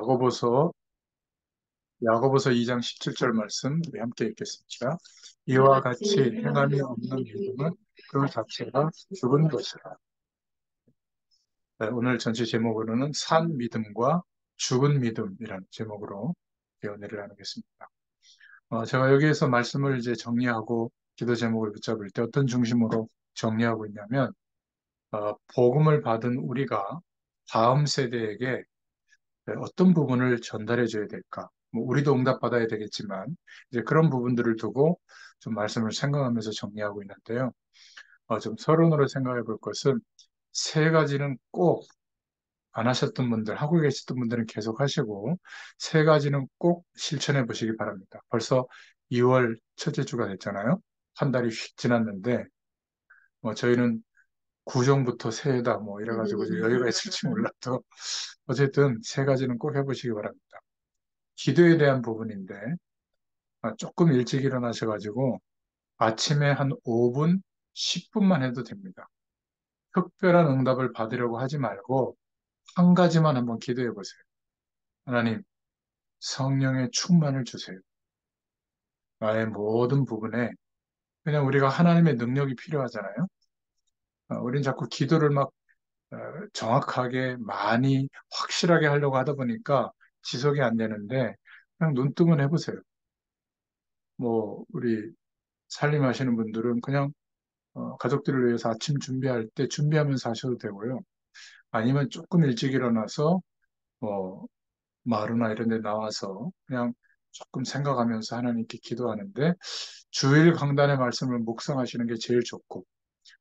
야고보서 야고보서 2장 17절 말씀 우리 함께 읽겠습니다. 이와 같이 행함이 없는 믿음은 그 자체가 죽은 것이라. 네, 오늘 전체 제목으로는 산 믿음과 죽은 믿음이라는 제목으로 은혜를 나누겠습니다. 제가 여기에서 말씀을 이제 정리하고 기도 제목을 붙잡을 때 어떤 중심으로 정리하고 있냐면, 복음을 받은 우리가 다음 세대에게 어떤 부분을 전달해 줘야 될까? 뭐 우리도 응답받아야 되겠지만 이제 그런 부분들을 두고 좀 말씀을 생각하면서 정리하고 있는데요. 좀 서론으로 생각해 볼 것은 세 가지는 꼭 안 하셨던 분들, 하고 계셨던 분들은 계속 하시고 세 가지는 꼭 실천해 보시기 바랍니다. 벌써 2월 첫째 주가 됐잖아요. 한 달이 휙 지났는데 저희는 구정부터 새해다 뭐 이래가지고 여유가 있을지 몰라도 어쨌든 세 가지는 꼭 해보시기 바랍니다. 기도에 대한 부분인데 조금 일찍 일어나셔가지고 아침에 한 5분, 10분만 해도 됩니다. 특별한 응답을 받으려고 하지 말고 한 가지만 한번 기도해 보세요. 하나님, 성령의 충만을 주세요. 나의 모든 부분에 그냥 우리가 하나님의 능력이 필요하잖아요. 우린 자꾸 기도를 막 어, 정확하게 많이 확실하게 하려고 하다 보니까 지속이 안 되는데 그냥 눈 뜨면 해보세요. 뭐 우리 살림하시는 분들은 그냥 가족들을 위해서 아침 준비할 때 준비하면서 하셔도 되고요. 아니면 조금 일찍 일어나서 뭐 마루나 이런 데 나와서 그냥 조금 생각하면서 하나님께 기도하는데 주일 강단의 말씀을 묵상하시는 게 제일 좋고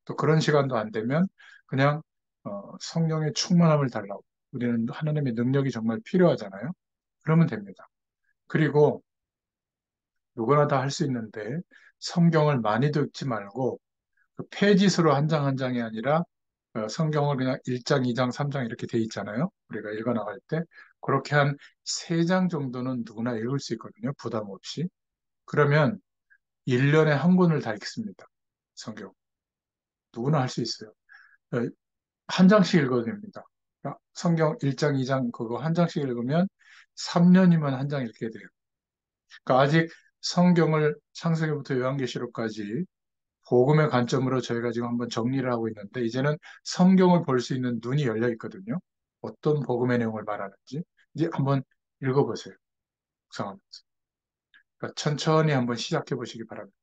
또 그런 시간도 안 되면 그냥 성령의 충만함을 달라고 우리는 하나님의 능력이 정말 필요하잖아요. 그러면 됩니다. 그리고 누구나 다 할 수 있는데 성경을 많이 읽지 말고 그 페이지수로 한 장 한 장이 아니라 성경을 그냥 1장, 2장, 3장 이렇게 돼 있잖아요. 우리가 읽어 나갈 때 그렇게 한 3장 정도는 누구나 읽을 수 있거든요. 부담 없이. 그러면 1년에 한 권을 다 읽습니다. 성경. 누구나 할 수 있어요. 어, 한 장씩 읽어도 됩니다. 성경 1장, 2장 그거 한 장씩 읽으면 3년이면 한 장 읽게 돼요. 그러니까 아직 성경을 창세기부터 요한계시록까지 복음의 관점으로 저희가 지금 한번 정리를 하고 있는데 이제는 성경을 볼 수 있는 눈이 열려 있거든요. 어떤 복음의 내용을 말하는지 이제 한번 읽어보세요. 묵상하면서. 그러니까 천천히 한번 시작해 보시기 바랍니다.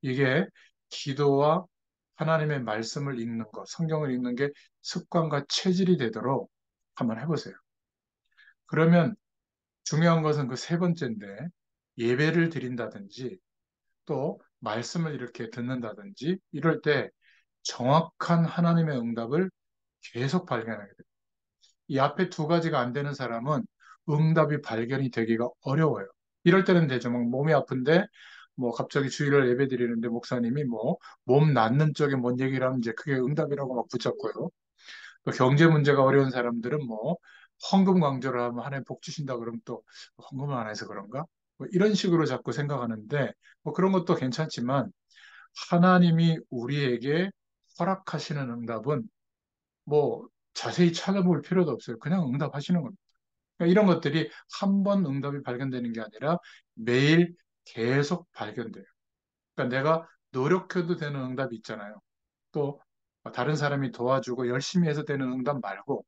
이게 기도와 하나님의 말씀을 읽는 것, 성경을 읽는 게 습관과 체질이 되도록 한번 해보세요. 그러면 중요한 것은 그 세 번째인데 예배를 드린다든지 또 말씀을 이렇게 듣는다든지 이럴 때 정확한 하나님의 응답을 계속 발견하게 됩니다. 이 앞에 두 가지가 안 되는 사람은 응답이 발견이 되기가 어려워요. 이럴 때는 되죠. 막 몸이 아픈데 뭐 갑자기 주일을 예배 드리는데 목사님이 뭐 몸 낫는 쪽에 뭔 얘기를 하면 이제 그게 응답이라고 막 붙잡고요. 또 경제 문제가 어려운 사람들은 뭐 헌금 강조를 하면 하나님 복 주신다 그러면 또 헌금을 안 해서 그런가? 뭐 이런 식으로 자꾸 생각하는데 뭐 그런 것도 괜찮지만 하나님이 우리에게 허락하시는 응답은 뭐 자세히 찾아볼 필요도 없어요. 그냥 응답하시는 겁니다. 그러니까 이런 것들이 한 번 응답이 발견되는 게 아니라 매일 계속 발견돼요. 그러니까 내가 노력해도 되는 응답이 있잖아요. 또 다른 사람이 도와주고 열심히 해서 되는 응답 말고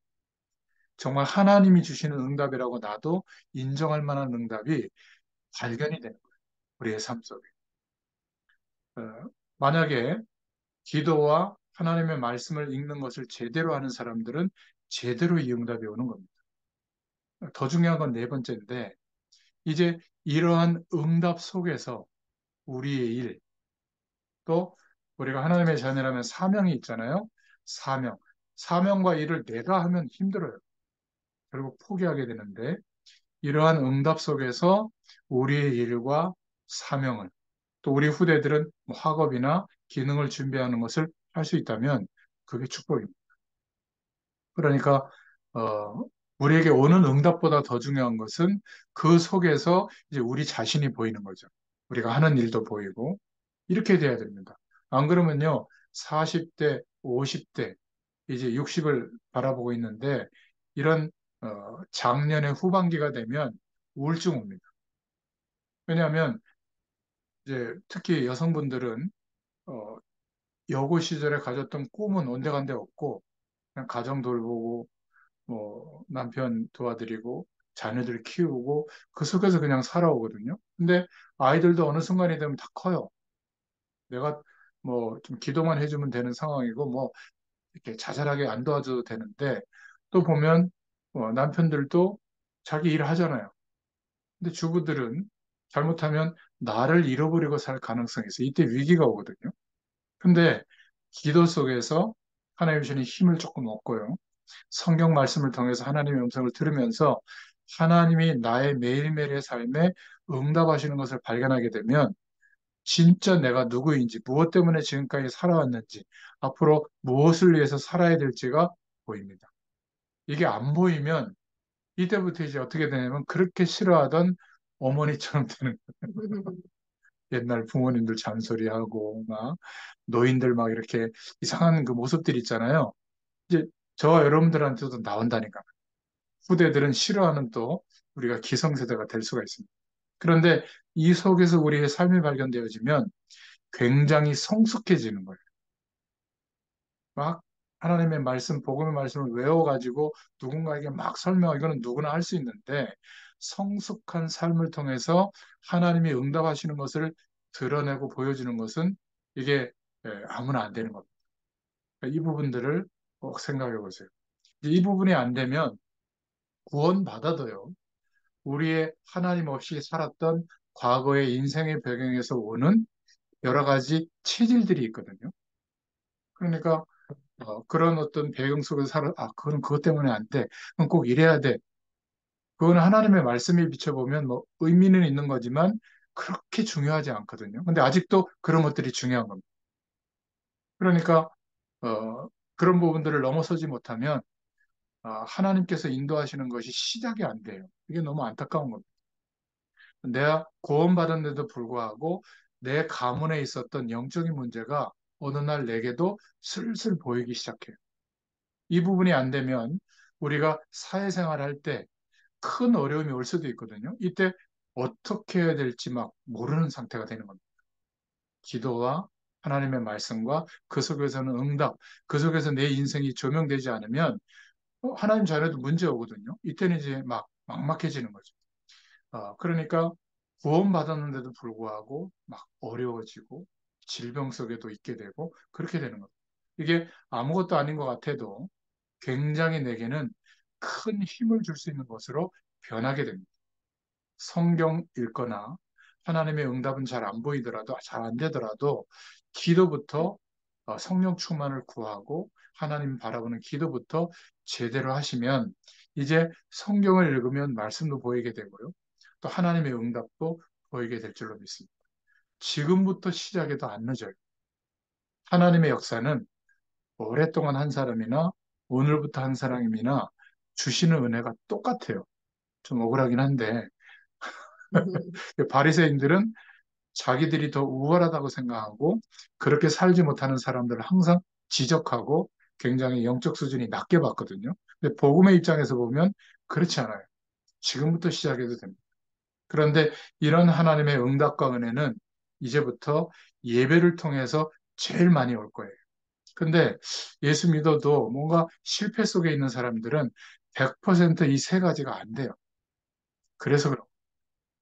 정말 하나님이 주시는 응답이라고 나도 인정할 만한 응답이 발견이 되는 거예요. 우리의 삶 속에. 어, 만약에 기도와 하나님의 말씀을 읽는 것을 제대로 하는 사람들은 제대로 이 응답이 오는 겁니다. 더 중요한 건 네 번째인데, 이제 이러한 응답 속에서 우리의 일, 또 우리가 하나님의 자녀라면 사명이 있잖아요. 사명. 사명과 일을 내가 하면 힘들어요. 결국 포기하게 되는데, 이러한 응답 속에서 우리의 일과 사명을, 또 우리 후대들은 뭐 학업이나 기능을 준비하는 것을 할 수 있다면 그게 축복입니다. 그러니까 어, 우리에게 오는 응답보다 더 중요한 것은 그 속에서 이제 우리 자신이 보이는 거죠. 우리가 하는 일도 보이고 이렇게 돼야 됩니다. 안 그러면요, 40대, 50대, 이제 60을 바라보고 있는데 이런 작년의 후반기가 되면 우울증 옵니다. 왜냐하면 이제 특히 여성분들은 어, 여고 시절에 가졌던 꿈은 온데간데 없고 그냥 가정 돌보고 뭐 남편 도와드리고 자녀들 키우고 그 속에서 그냥 살아오거든요. 근데 아이들도 어느 순간이 되면 다 커요. 내가 뭐 좀 기도만 해주면 되는 상황이고 뭐 이렇게 자잘하게 안 도와줘도 되는데 또 보면 남편들도 자기 일 하잖아요. 근데 주부들은 잘못하면 나를 잃어버리고 살 가능성이 있어요. 이때 위기가 오거든요. 근데 기도 속에서 하나님 주시는 힘을 조금 얻고요. 성경 말씀을 통해서 하나님의 음성을 들으면서 하나님이 나의 매일매일의 삶에 응답하시는 것을 발견하게 되면 진짜 내가 누구인지, 무엇 때문에 지금까지 살아왔는지, 앞으로 무엇을 위해서 살아야 될지가 보입니다. 이게 안 보이면 이때부터 이제 어떻게 되냐면 그렇게 싫어하던 어머니처럼 되는 거예요. 옛날 부모님들 잔소리하고 막 노인들 막 이렇게 이상한 그 모습들 있잖아요. 이제 저와 여러분들한테도 나온다니까. 후대들은 싫어하는 또 우리가 기성세대가 될 수가 있습니다. 그런데 이 속에서 우리의 삶이 발견되어지면 굉장히 성숙해지는 거예요. 막 하나님의 말씀, 복음의 말씀을 외워가지고 누군가에게 막 설명하고 이거는 누구나 할 수 있는데 성숙한 삶을 통해서 하나님이 응답하시는 것을 드러내고 보여주는 것은 이게 아무나 안 되는 겁니다. 이 부분들을 꼭 생각해 보세요. 이 부분이 안 되면 구원받아도요. 우리의 하나님 없이 살았던 과거의 인생의 배경에서 오는 여러 가지 체질들이 있거든요. 그러니까 그런 어떤 배경 속에서 그건 그것 때문에 안 돼. 그건 꼭 이래야 돼. 그건 하나님의 말씀에 비춰보면 뭐 의미는 있는 거지만 그렇게 중요하지 않거든요. 근데 아직도 그런 것들이 중요한 겁니다. 그러니까, 그런 부분들을 넘어서지 못하면, 하나님께서 인도하시는 것이 시작이 안 돼요. 이게 너무 안타까운 겁니다. 내가 구원받았는데도 불구하고 내 가문에 있었던 영적인 문제가 어느 날 내게도 슬슬 보이기 시작해요. 이 부분이 안 되면 우리가 사회생활 할 때 큰 어려움이 올 수도 있거든요. 이때 어떻게 해야 될지 막 모르는 상태가 되는 겁니다. 기도와 하나님의 말씀과 그 속에서는 응답, 그 속에서 내 인생이 조명되지 않으면 하나님 자녀도 문제 오거든요. 이때는 이제 막 막막해지는 거죠. 그러니까 구원받았는데도 불구하고 막 어려워지고 질병 속에도 있게 되고 그렇게 되는 겁니다. 이게 아무것도 아닌 것 같아도 굉장히 내게는 큰 힘을 줄 수 있는 것으로 변하게 됩니다. 성경 읽거나 하나님의 응답은 잘 안 보이더라도, 잘 안 되더라도 기도부터 성령 충만을 구하고 하나님 바라보는 기도부터 제대로 하시면 이제 성경을 읽으면 말씀도 보이게 되고요. 또 하나님의 응답도 보이게 될 줄로 믿습니다. 지금부터 시작해도 안 늦어요. 하나님의 역사는 오랫동안 한 사람이나 오늘부터 한 사람이나 주시는 은혜가 똑같아요. 좀 억울하긴 한데 바리새인들은 자기들이 더 우월하다고 생각하고 그렇게 살지 못하는 사람들을 항상 지적하고 굉장히 영적 수준이 낮게 봤거든요. 근데 복음의 입장에서 보면 그렇지 않아요. 지금부터 시작해도 됩니다. 그런데 이런 하나님의 응답과 은혜는 이제부터 예배를 통해서 제일 많이 올 거예요. 근데 예수 믿어도 뭔가 실패 속에 있는 사람들은 100%이 세 가지가 안 돼요. 그래서 그런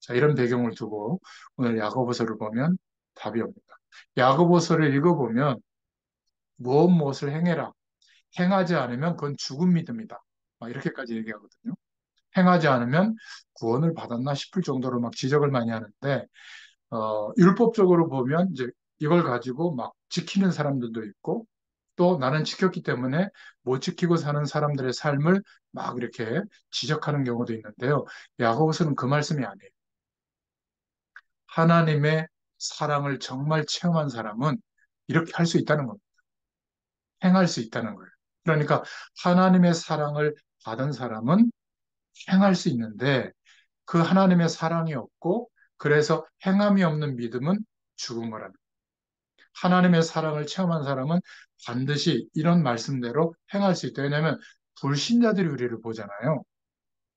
자, 이런 배경을 두고 오늘 야고보서를 보면 답이 옵니다. 야고보서를 읽어보면 무엇을 행해라. 행하지 않으면 그건 죽은 믿음이다. 막 이렇게까지 얘기하거든요. 행하지 않으면 구원을 받았나 싶을 정도로 막 지적을 많이 하는데 율법적으로 보면 이제 이걸 가지고 막 지키는 사람들도 있고 또 나는 지켰기 때문에 못 지키고 사는 사람들의 삶을 막 이렇게 지적하는 경우도 있는데요. 야고보서는 그 말씀이 아니에요. 하나님의 사랑을 정말 체험한 사람은 이렇게 할 수 있다는 겁니다. 행할 수 있다는 거예요. 그러니까 하나님의 사랑을 받은 사람은 행할 수 있는데 그 하나님의 사랑이 없고 그래서 행함이 없는 믿음은 죽은 거라는 거예요. 하나님의 사랑을 체험한 사람은 반드시 이런 말씀대로 행할 수 있다. 왜냐하면 불신자들이 우리를 보잖아요.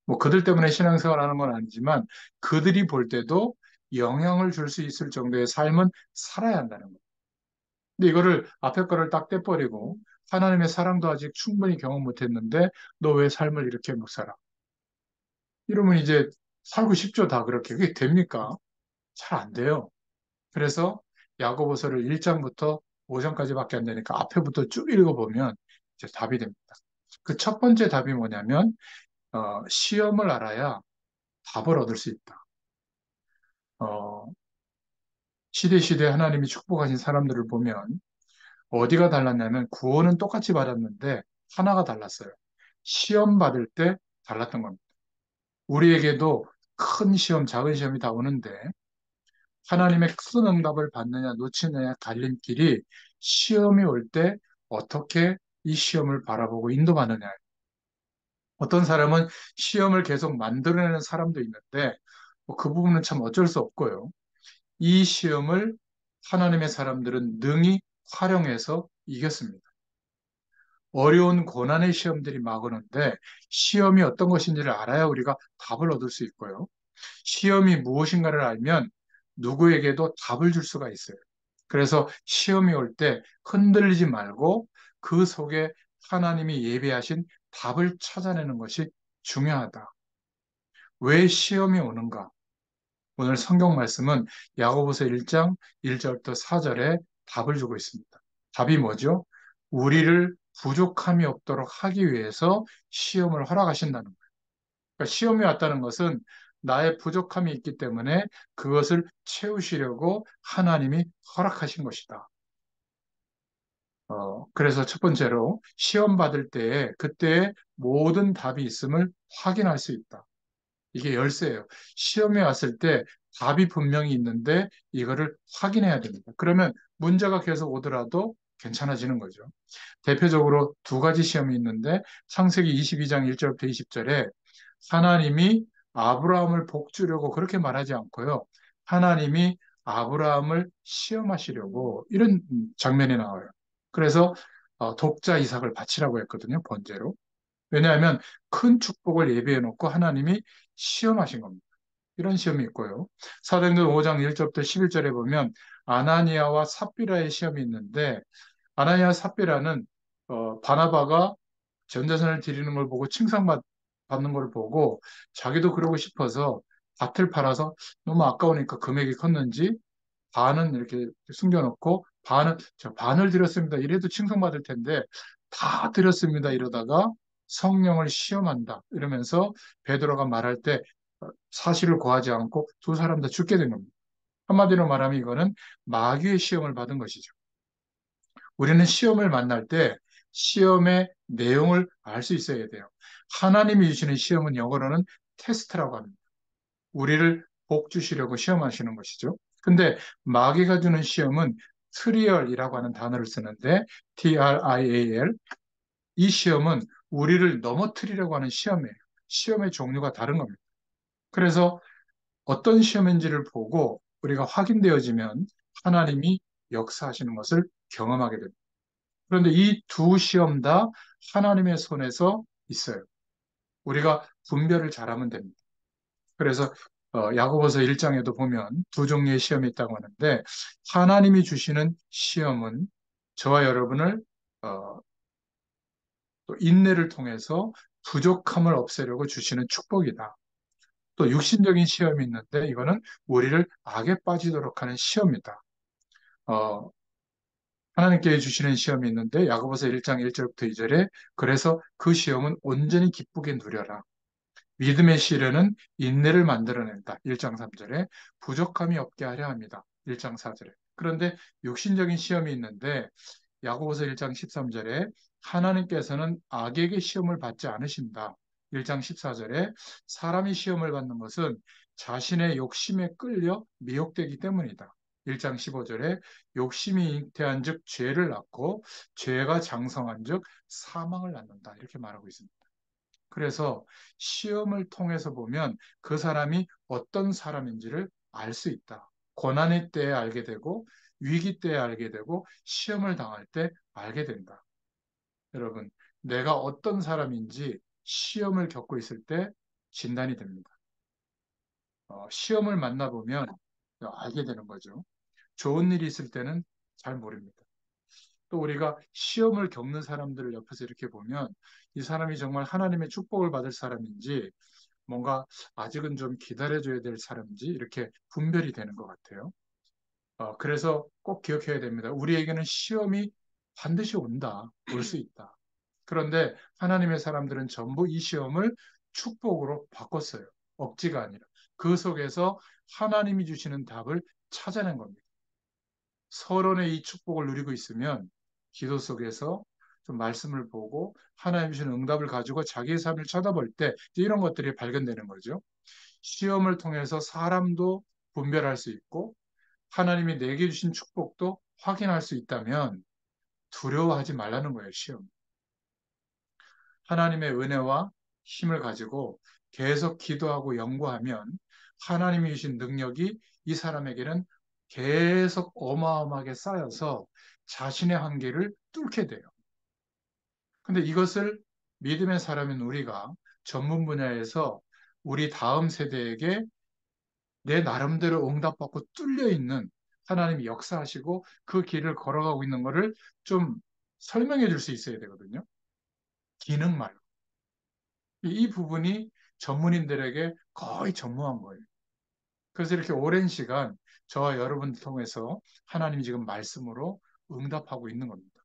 뭐 그들 때문에 신앙생활 하는 건 아니지만 그들이 볼 때도 영향을 줄 수 있을 정도의 삶은 살아야 한다는 거예요. 근데 이거를 앞에 거를 딱 떼버리고 하나님의 사랑도 아직 충분히 경험 못 했는데 너 왜 삶을 이렇게 못 살아? 이러면 이제 살고 싶죠, 다 그렇게. 그게 됩니까? 잘 안 돼요. 그래서 야고보서를 1장부터 5장까지밖에 안 되니까 앞에부터 쭉 읽어보면 이제 답이 됩니다. 그 첫 번째 답이 뭐냐면 시험을 알아야 답을 얻을 수 있다. 어, 시대 시대 하나님이 축복하신 사람들을 보면 어디가 달랐냐면 구원은 똑같이 받았는데 하나가 달랐어요. 시험 받을 때 달랐던 겁니다. 우리에게도 큰 시험, 작은 시험이 다 오는데 하나님의 큰 응답을 받느냐 놓치느냐 갈림길이 시험이 올 때 어떻게 이 시험을 바라보고 인도하느냐. 어떤 사람은 시험을 계속 만들어내는 사람도 있는데 뭐그 부분은 참 어쩔 수 없고요. 이 시험을 하나님의 사람들은 능히 활용해서 이겼습니다. 어려운 고난의 시험들이 막 오는데 시험이 어떤 것인지를 알아야 우리가 답을 얻을 수 있고요. 시험이 무엇인가를 알면 누구에게도 답을 줄 수가 있어요. 그래서 시험이 올 때 흔들리지 말고 그 속에 하나님이 예비하신 답을 찾아내는 것이 중요하다. 왜 시험이 오는가? 오늘 성경 말씀은 야고보서 1장 1절부터 4절에 답을 주고 있습니다. 답이 뭐죠? 우리를 부족함이 없도록 하기 위해서 시험을 허락하신다는 거예요. 그러니까 시험이 왔다는 것은 나의 부족함이 있기 때문에 그것을 채우시려고 하나님이 허락하신 것이다. 그래서 첫 번째로 시험 받을 때에 그때의 모든 답이 있음을 확인할 수 있다. 이게 열쇠예요. 시험에 왔을 때 답이 분명히 있는데 이거를 확인해야 됩니다. 그러면 문제가 계속 오더라도 괜찮아지는 거죠. 대표적으로 두 가지 시험이 있는데 창세기 22장 1절부터 20절에 하나님이 아브라함을 복주려고 그렇게 말하지 않고요. 하나님이 아브라함을 시험하시려고 이런 장면이 나와요. 그래서 독자 이삭을 바치라고 했거든요. 번제로. 왜냐하면 큰 축복을 예비해 놓고 하나님이 시험하신 겁니다. 이런 시험이 있고요. 사도행전 5장 1절부터 11절에 보면 아나니아와 삽비라의 시험이 있는데 아나니아 삽비라는 바나바가 전도선을 드리는 걸 보고 칭찬받는 걸 보고 자기도 그러고 싶어서 밭을 팔아서 너무 아까우니까 금액이 컸는지 반은 이렇게 숨겨놓고 반은 저 반을 드렸습니다. 이래도 칭송받을 텐데 다 드렸습니다. 이러다가 성령을 시험한다. 이러면서 베드로가 말할 때 사실을 고하지 않고 두 사람 다 죽게 된 겁니다. 한마디로 말하면 이거는 마귀의 시험을 받은 것이죠. 우리는 시험을 만날 때 시험의 내용을 알 수 있어야 돼요. 하나님이 주시는 시험은 영어로는 테스트라고 합니다. 우리를 복 주시려고 시험하시는 것이죠. 근데 마귀가 주는 시험은 트리얼이라고 하는 단어를 쓰는데 TRIAL 이 시험은 우리를 넘어뜨리려고 하는 시험이에요. 시험의 종류가 다른 겁니다. 그래서 어떤 시험인지를 보고 우리가 확인되어지면 하나님이 역사하시는 것을 경험하게 됩니다. 그런데 이 두 시험 다 하나님의 손에서 있어요. 우리가 분별을 잘하면 됩니다. 그래서 야고보서 1장에도 보면 두 종류의 시험이 있다고 하는데 하나님이 주시는 시험은 저와 여러분을 어, 또 인내를 통해서 부족함을 없애려고 주시는 축복이다. 또 육신적인 시험이 있는데 이거는 우리를 악에 빠지도록 하는 시험이다. 어, 하나님께 주시는 시험이 있는데 야고보서 1장 1절부터 2절에 그래서 그 시험은 온전히 기쁘게 누려라. 믿음의 시련은 인내를 만들어낸다. 1장 3절에 부족함이 없게 하려 합니다. 1장 4절에. 그런데 육신적인 시험이 있는데 야고보서 1장 13절에 하나님께서는 악에게 시험을 받지 않으신다. 1장 14절에 사람이 시험을 받는 것은 자신의 욕심에 끌려 미혹되기 때문이다. 1장 15절에 욕심이 잉태한 즉 죄를 낳고 죄가 장성한 즉 사망을 낳는다. 이렇게 말하고 있습니다. 그래서 시험을 통해서 보면 그 사람이 어떤 사람인지를 알 수 있다. 고난의 때에 알게 되고 위기 때에 알게 되고 시험을 당할 때 알게 된다. 여러분, 내가 어떤 사람인지 시험을 겪고 있을 때 진단이 됩니다. 시험을 만나보면 알게 되는 거죠. 좋은 일이 있을 때는 잘 모릅니다. 또 우리가 시험을 겪는 사람들을 옆에서 이렇게 보면 이 사람이 정말 하나님의 축복을 받을 사람인지 뭔가 아직은 좀 기다려줘야 될 사람인지 이렇게 분별이 되는 것 같아요. 그래서 꼭 기억해야 됩니다. 우리에게는 시험이 반드시 온다, 올 수 있다. 그런데 하나님의 사람들은 전부 이 시험을 축복으로 바꿨어요. 억지가 아니라. 그 속에서 하나님이 주시는 답을 찾아낸 겁니다. 서론의 이 축복을 누리고 있으면 기도 속에서 좀 말씀을 보고 하나님 주시는 응답을 가지고 자기의 삶을 쳐다볼 때 이런 것들이 발견되는 거죠. 시험을 통해서 사람도 분별할 수 있고 하나님이 내게 주신 축복도 확인할 수 있다면 두려워하지 말라는 거예요, 시험. 하나님의 은혜와 힘을 가지고 계속 기도하고 연구하면 하나님이 주신 능력이 이 사람에게는 계속 어마어마하게 쌓여서 자신의 한계를 뚫게 돼요. 근데 이것을 믿음의 사람인 우리가 전문 분야에서 우리 다음 세대에게 내 나름대로 응답받고 뚫려 있는 하나님이 역사하시고 그 길을 걸어가고 있는 것을 좀 설명해 줄 수 있어야 되거든요. 기능 말고. 이 부분이 전문인들에게 거의 전무한 거예요. 그래서 이렇게 오랜 시간 저와 여러분 통해서 하나님이 지금 말씀으로 응답하고 있는 겁니다.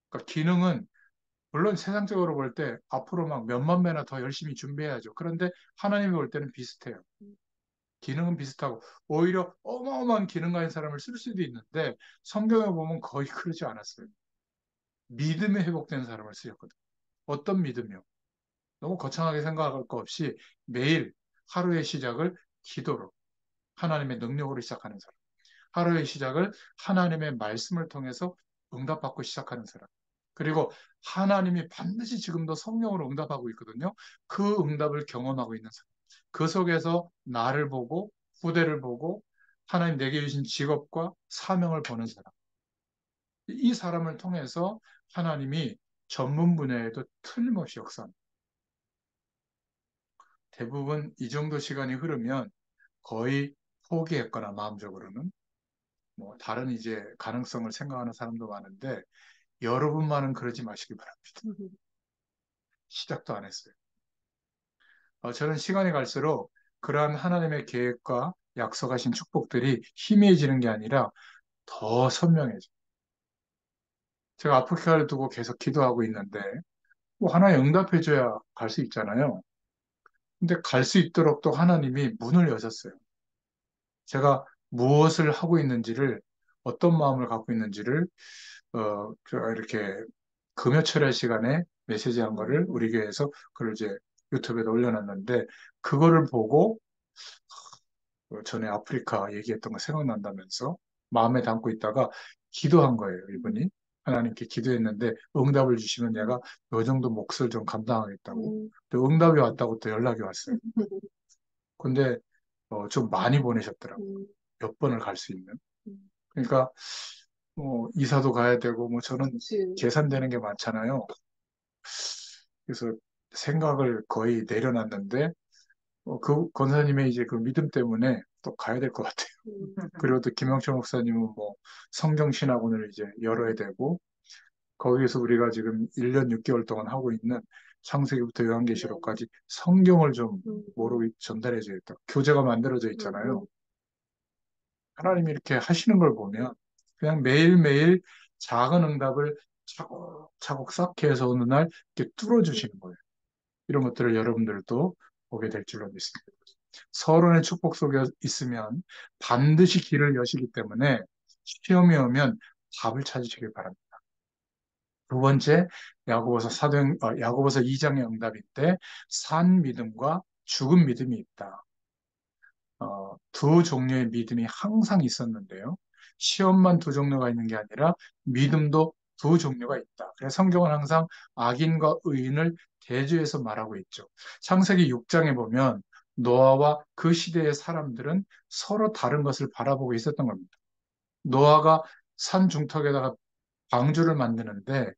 그러니까 기능은 물론 세상적으로 볼 때 앞으로 막 몇만 배나 더 열심히 준비해야죠. 그런데 하나님이 볼 때는 비슷해요. 기능은 비슷하고 오히려 어마어마한 기능 가진 사람을 쓸 수도 있는데 성경에 보면 거의 그러지 않았어요. 믿음에 회복된 사람을 쓰셨거든요. 어떤 믿음이요? 너무 거창하게 생각할 거 없이 매일 하루의 시작을 기도로 하나님의 능력으로 시작하는 사람. 하루의 시작을 하나님의 말씀을 통해서 응답받고 시작하는 사람. 그리고 하나님이 반드시 지금도 성령으로 응답하고 있거든요. 그 응답을 경험하고 있는 사람. 그 속에서 나를 보고 후대를 보고 하나님 내게 주신 직업과 사명을 보는 사람. 이 사람을 통해서 하나님이 전문 분야에도 틀림없이 역사합니다. 대부분 이 정도 시간이 흐르면 거의 포기했거나 마음적으로는 뭐 다른 이제 가능성을 생각하는 사람도 많은데 여러분만은 그러지 마시기 바랍니다. 시작도 안 했어요. 저는 시간이 갈수록 그러한 하나님의 계획과 약속하신 축복들이 희미해지는 게 아니라 더 선명해져요. 제가 아프리카를 두고 계속 기도하고 있는데 뭐 하나에 응답해줘야 갈 수 있잖아요. 근데 갈 수 있도록 또 하나님이 문을 여셨어요. 제가 무엇을 하고 있는지를 어떤 마음을 갖고 있는지를 이렇게 금요철의 시간에 메시지한 거를 우리 교회에서 그걸 이제 유튜브에 올려놨는데 그거를 보고 전에 아프리카 얘기했던 거 생각난다면서 마음에 담고 있다가 기도한 거예요, 이분이. 하나님께 기도했는데 응답을 주시면 내가 요 정도 몫을 좀 감당하겠다고. 또 응답이 왔다고 또 연락이 왔어요. 근데 좀 많이 보내셨더라고요. 몇 번을 갈 수 있는. 그러니까 이사도 가야 되고 뭐 저는 계산되는 게 많잖아요. 그래서 생각을 거의 내려놨는데 그 권사님의 이제 그 믿음 때문에 또 가야 될 것 같아요. 그리고 또 김영철 목사님은 뭐 성경신학원을 이제 열어야 되고 거기에서 우리가 지금 1년 6개월 동안 하고 있는 창세기부터 요한계시록까지 성경을 좀 모르고 전달해 줘야겠다. 교재가 만들어져 있잖아요. 하나님이 이렇게 하시는 걸 보면 그냥 매일매일 작은 응답을 차곡차곡 쌓게 해서 어느 날 이렇게 뚫어주시는 거예요. 이런 것들을 여러분들도 보게 될 줄로 믿습니다. 서론의 축복 속에 있으면 반드시 길을 여시기 때문에 시험이 오면 답을 찾으시길 바랍니다. 두 번째, 야고보서 2장의 응답인데 산 믿음과 죽은 믿음이 있다. 두 종류의 믿음이 항상 있었는데요. 시험만 두 종류가 있는 게 아니라 믿음도 두 종류가 있다. 그래서 성경은 항상 악인과 의인을 대조해서 말하고 있죠. 창세기 6장에 보면 노아와 그 시대의 사람들은 서로 다른 것을 바라보고 있었던 겁니다. 노아가 산 중턱에다가 방주를 만드는데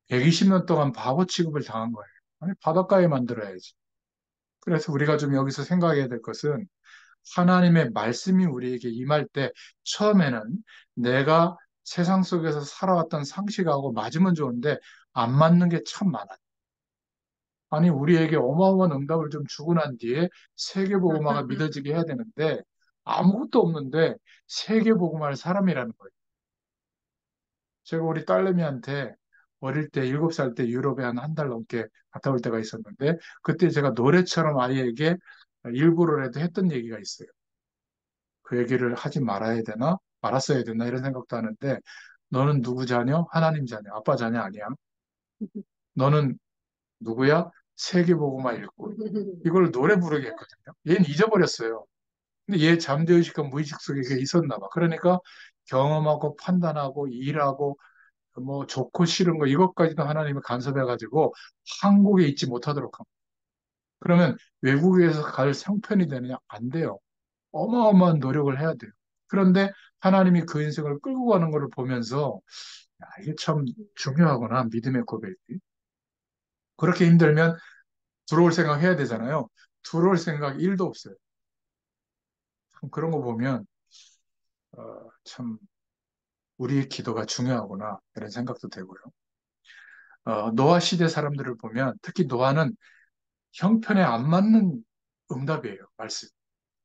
120년 동안 바보 취급을 당한 거예요. 아니, 바닷가에 만들어야지. 그래서 우리가 좀 여기서 생각해야 될 것은 하나님의 말씀이 우리에게 임할 때 처음에는 내가 세상 속에서 살아왔던 상식하고 맞으면 좋은데 안 맞는 게 참 많아요. 아니, 우리에게 어마어마한 응답을 좀 주고 난 뒤에 세계복음화가 믿어지게 해야 되는데 아무것도 없는데 세계복음화할 사람이라는 거예요. 제가 우리 딸내미한테 어릴 때 7살 때 유럽에 한 달 넘게 갔다 올 때가 있었는데 그때 제가 노래처럼 아이에게 일부러라도 했던 얘기가 있어요. 그 얘기를 하지 말아야 되나? 말았어야 되나? 이런 생각도 하는데 너는 누구 자녀? 하나님 자녀. 아빠 자녀 아니야. 너는 누구야? 세계복음화 일꾼. 이걸 노래 부르게 했거든요. 얘는 잊어버렸어요. 근데 얘 잠재의식과 무의식 속에 그게 있었나 봐. 그러니까 경험하고 판단하고 일하고 뭐 좋고 싫은 거 이것까지도 하나님이 간섭해가지고 한국에 있지 못하도록 합니다. 그러면 외국에서 갈 상편이 되느냐? 안 돼요. 어마어마한 노력을 해야 돼요. 그런데 하나님이 그 인생을 끌고 가는 것을 보면서 야, 이게 참 중요하구나. 믿음의 고백이. 그렇게 힘들면 들어올 생각 해야 되잖아요. 들어올 생각 1도 없어요. 참 그런 거 보면 참 우리의 기도가 중요하구나. 이런 생각도 되고요. 노아 시대 사람들을 보면 특히 노아는 형편에 안 맞는 응답이에요. 말씀.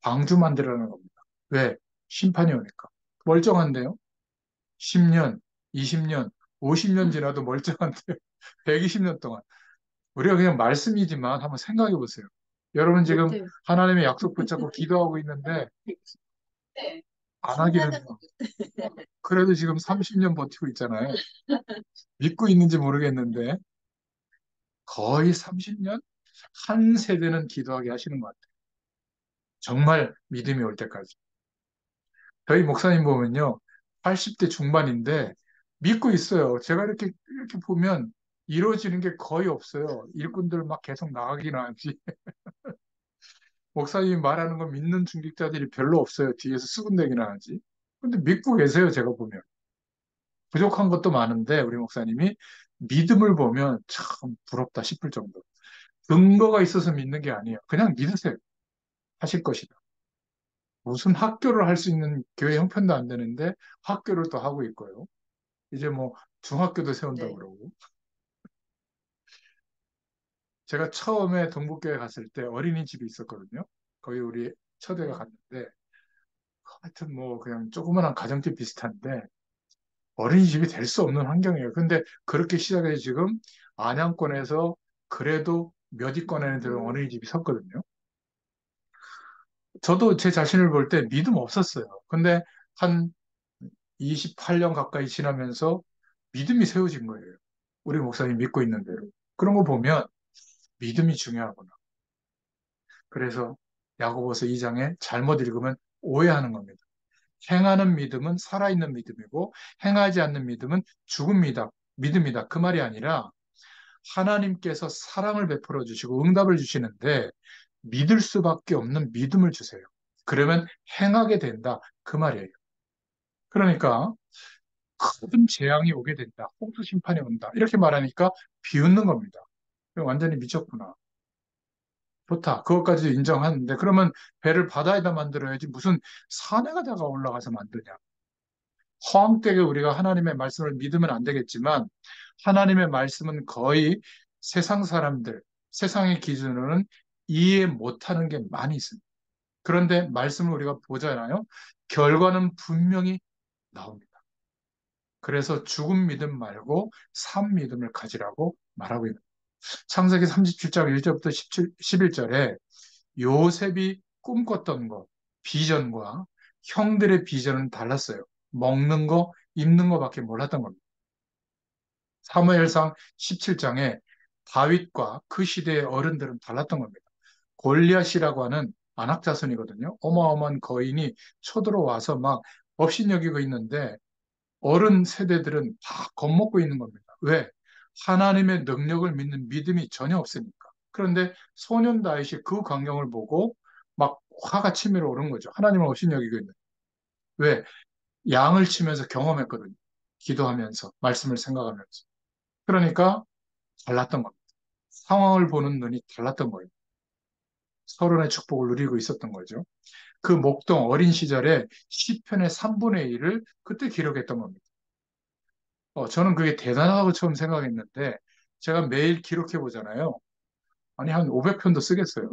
방주 만들라는 겁니다. 왜? 심판이 오니까. 멀쩡한데요? 10년, 20년, 50년 지나도 멀쩡한데 120년 동안. 우리가 그냥 말씀이지만 한번 생각해 보세요. 여러분 지금 하나님의 약속 붙잡고 기도하고 있는데 안 하기는 해요. 그래도 지금 30년 버티고 있잖아요. 믿고 있는지 모르겠는데 거의 30년? 한 세대는 기도하게 하시는 것 같아요. 정말 믿음이 올 때까지. 저희 목사님 보면요. 80대 중반인데 믿고 있어요. 제가 이렇게 보면 이루어지는 게 거의 없어요. 일꾼들 막 계속 나가긴 하지. 목사님이 말하는 거 믿는 중직자들이 별로 없어요. 뒤에서 수군대기나 하지. 근데 믿고 계세요. 제가 보면. 부족한 것도 많은데 우리 목사님이 믿음을 보면 참 부럽다 싶을 정도. 근거가 있어서 믿는 게 아니에요. 그냥 믿으세요. 하실 것이다. 무슨 학교를 할 수 있는 교회 형편도 안 되는데 학교를 또 하고 있고요. 이제 뭐 중학교도 세운다고 그러고. 제가 처음에 동북교회 갔을 때 어린이집이 있었거든요. 거기 우리 처제가 갔는데 하여튼 뭐 그냥 조그만한 가정집 비슷한데 어린이집이 될 수 없는 환경이에요. 근데 그렇게 시작해서 지금 안양권에서 그래도 몇 위권에는 들어온 어린이집이 섰거든요. 저도 제 자신을 볼 때 믿음 없었어요. 근데 한 28년 가까이 지나면서 믿음이 세워진 거예요. 우리 목사님 믿고 있는 대로. 그런 거 보면 믿음이 중요하구나. 그래서 야고보서 2장에 잘못 읽으면 오해하는 겁니다. 행하는 믿음은 살아있는 믿음이고 행하지 않는 믿음은 죽은 믿음이다. 그 말이 아니라 하나님께서 사랑을 베풀어 주시고 응답을 주시는데 믿을 수밖에 없는 믿음을 주세요. 그러면 행하게 된다. 그 말이에요. 그러니까 큰 재앙이 오게 된다. 홍수 심판이 온다. 이렇게 말하니까 비웃는 겁니다. 완전히 미쳤구나. 좋다. 그것까지도 인정하는데 그러면 배를 바다에다 만들어야지 무슨 산에다가 올라가서 만드냐. 허황되게 우리가 하나님의 말씀을 믿으면 안 되겠지만 하나님의 말씀은 거의 세상 사람들, 세상의 기준으로는 이해 못하는 게 많이 있습니다. 그런데 말씀을 우리가 보잖아요. 결과는 분명히 나옵니다. 그래서 죽은 믿음 말고 산 믿음을 가지라고 말하고 있는 거예요. 창세기 37장 1절부터 11절에 요셉이 꿈꿨던 것, 비전과 형들의 비전은 달랐어요. 먹는 거, 입는 거밖에 몰랐던 겁니다. 사무엘상 17장에 다윗과 그 시대의 어른들은 달랐던 겁니다. 골리앗이라고 하는 안악 자손이거든요. 어마어마한 거인이 쳐들어와서 막 업신여기고 있는데 어른 세대들은 다 겁먹고 있는 겁니다. 왜? 하나님의 능력을 믿는 믿음이 전혀 없으니까. 그런데 소년 다윗이 그 광경을 보고 막 화가 치밀어 오른 거죠. 하나님을 업신여기고 있는. 왜? 양을 치면서 경험했거든요. 기도하면서, 말씀을 생각하면서. 그러니까 달랐던 겁니다. 상황을 보는 눈이 달랐던 거예요. 서론의 축복을 누리고 있었던 거죠. 그 목동 어린 시절에 시편의 3분의 1을 그때 기록했던 겁니다. 저는 그게 대단하다고 처음 생각했는데 제가 매일 기록해 보잖아요. 아니, 한 500편도 쓰겠어요.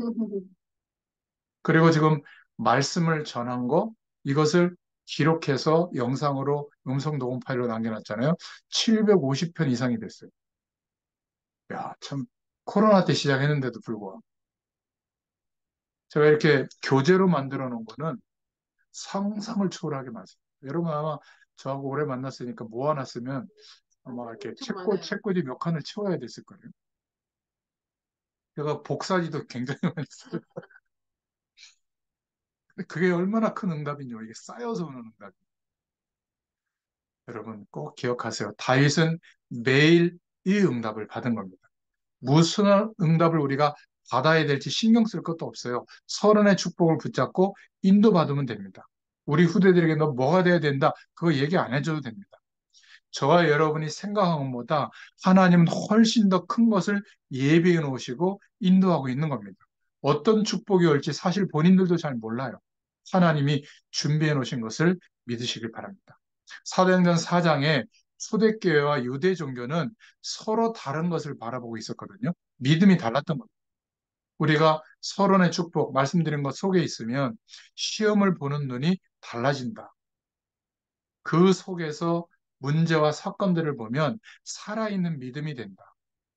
그리고 지금 말씀을 전한 거, 이것을 기록해서 영상으로 음성 녹음 파일로 남겨놨잖아요. 750편 이상이 됐어요. 야, 참, 코로나 때 시작했는데도 불구하고. 제가 이렇게 교재로 만들어 놓은 거는 상상을 초월하게 많습니다. 여러분 아마 저하고 오래 만났으니까 모아놨으면 아마 이렇게 책꽂이 몇 칸을 채워야 됐을 거예요. 제가 복사지도 굉장히 많이 써요. 근데 그게 얼마나 큰 응답이뇨. 이게 쌓여서 오는 응답. 여러분 꼭 기억하세요. 다윗은 매일 이 응답을 받은 겁니다. 무슨 응답을 우리가 받아야 될지 신경 쓸 것도 없어요. 서른의 축복을 붙잡고 인도받으면 됩니다. 우리 후대들에게 너 뭐가 돼야 된다. 그거 얘기 안 해줘도 됩니다. 저와 여러분이 생각한 것보다 하나님은 훨씬 더 큰 것을 예비해 놓으시고 인도하고 있는 겁니다. 어떤 축복이 올지 사실 본인들도 잘 몰라요. 하나님이 준비해 놓으신 것을 믿으시길 바랍니다. 사도행전 4장에 초대교회와 유대 종교는 서로 다른 것을 바라보고 있었거든요. 믿음이 달랐던 겁니다. 우리가 서론의 축복, 말씀드린 것 속에 있으면 시험을 보는 눈이 달라진다. 그 속에서 문제와 사건들을 보면 살아있는 믿음이 된다.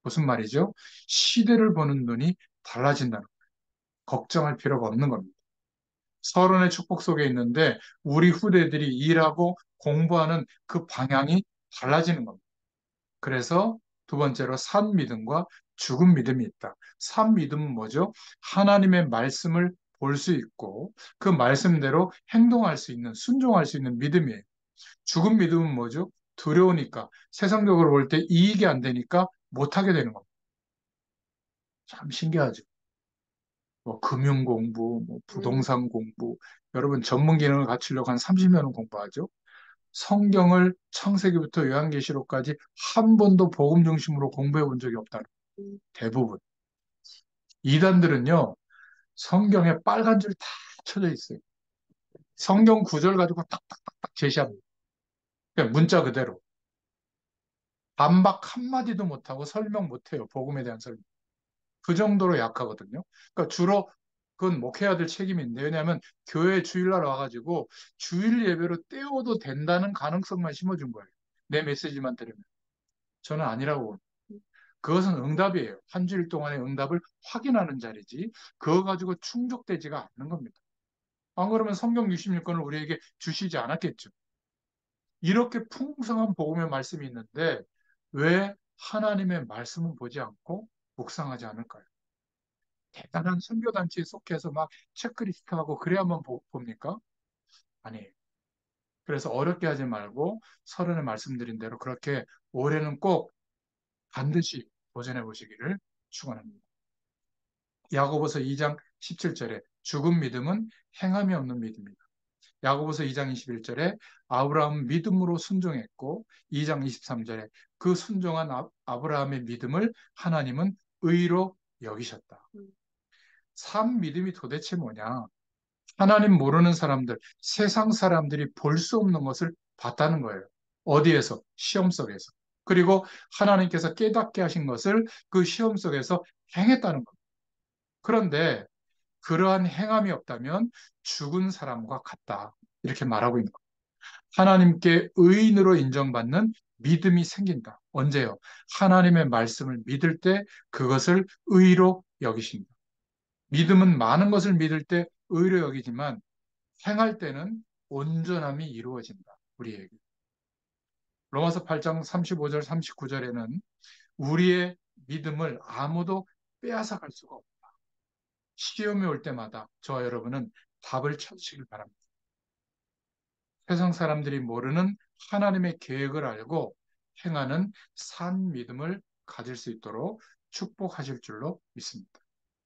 무슨 말이죠? 시대를 보는 눈이 달라진다는 거예요. 걱정할 필요가 없는 겁니다. 서론의 축복 속에 있는데 우리 후대들이 일하고 공부하는 그 방향이 달라지는 겁니다. 그래서 두 번째로 산 믿음과 죽은 믿음이 있다. 산 믿음은 뭐죠? 하나님의 말씀을 볼 수 있고 그 말씀대로 행동할 수 있는, 순종할 수 있는 믿음이에요. 죽은 믿음은 뭐죠? 두려우니까, 세상적으로 볼 때 이익이 안 되니까 못하게 되는 겁니다. 참 신기하죠. 뭐 금융 공부, 뭐 부동산 공부, 여러분 전문 기능을 갖추려고 한 30년은 공부하죠. 성경을 창세기부터 요한계시록까지 한 번도 복음 중심으로 공부해 본 적이 없다는 거예요. 대부분. 이단들은요, 성경에 빨간 줄 다 쳐져 있어요. 성경 구절 가지고 딱딱딱딱 제시합니다. 그냥 문자 그대로. 반박 한마디도 못하고 설명 못해요. 복음에 대한 설명. 그 정도로 약하거든요. 그러니까 주로 그건 목회해야 될 책임인데, 왜냐하면 교회 주일날 와가지고 주일 예배로 떼어도 된다는 가능성만 심어준 거예요. 내 메시지만 들으면. 저는 아니라고 봅니다. 그것은 응답이에요. 한 주일 동안의 응답을 확인하는 자리지, 그거 가지고 충족되지가 않는 겁니다. 안 그러면 성경 66권을 우리에게 주시지 않았겠죠. 이렇게 풍성한 복음의 말씀이 있는데, 왜 하나님의 말씀은 보지 않고 묵상하지 않을까요? 대단한 선교단체에 속해서 막 체크리스트하고 그래야만 봅니까? 아니에요. 그래서 어렵게 하지 말고 서른에 말씀드린 대로 그렇게 올해는 꼭 반드시 도전해 보시기를 축원합니다. 야고보서 2장 17절에 죽은 믿음은 행함이 없는 믿음이다. 야고보서 2장 21절에 아브라함은 믿음으로 순종했고 2장 23절에 그 순종한 아브라함의 믿음을 하나님은 의로 여기셨다. 참 믿음이 도대체 뭐냐? 하나님 모르는 사람들, 세상 사람들이 볼 수 없는 것을 봤다는 거예요. 어디에서? 시험 속에서. 그리고 하나님께서 깨닫게 하신 것을 그 시험 속에서 행했다는 겁니다. 그런데 그러한 행함이 없다면 죽은 사람과 같다. 이렇게 말하고 있는 겁니다. 하나님께 의인으로 인정받는 믿음이 생긴다. 언제요? 하나님의 말씀을 믿을 때 그것을 의로 여기신다. 믿음은 많은 것을 믿을 때 의로 여기지만 행할 때는 온전함이 이루어진다. 우리에게. 로마서 8장 35절, 39절에는 우리의 믿음을 아무도 빼앗아 갈 수가 없다. 시험이 올 때마다 저와 여러분은 답을 찾으시길 바랍니다. 세상 사람들이 모르는 하나님의 계획을 알고 행하는 산 믿음을 가질 수 있도록 축복하실 줄로 믿습니다.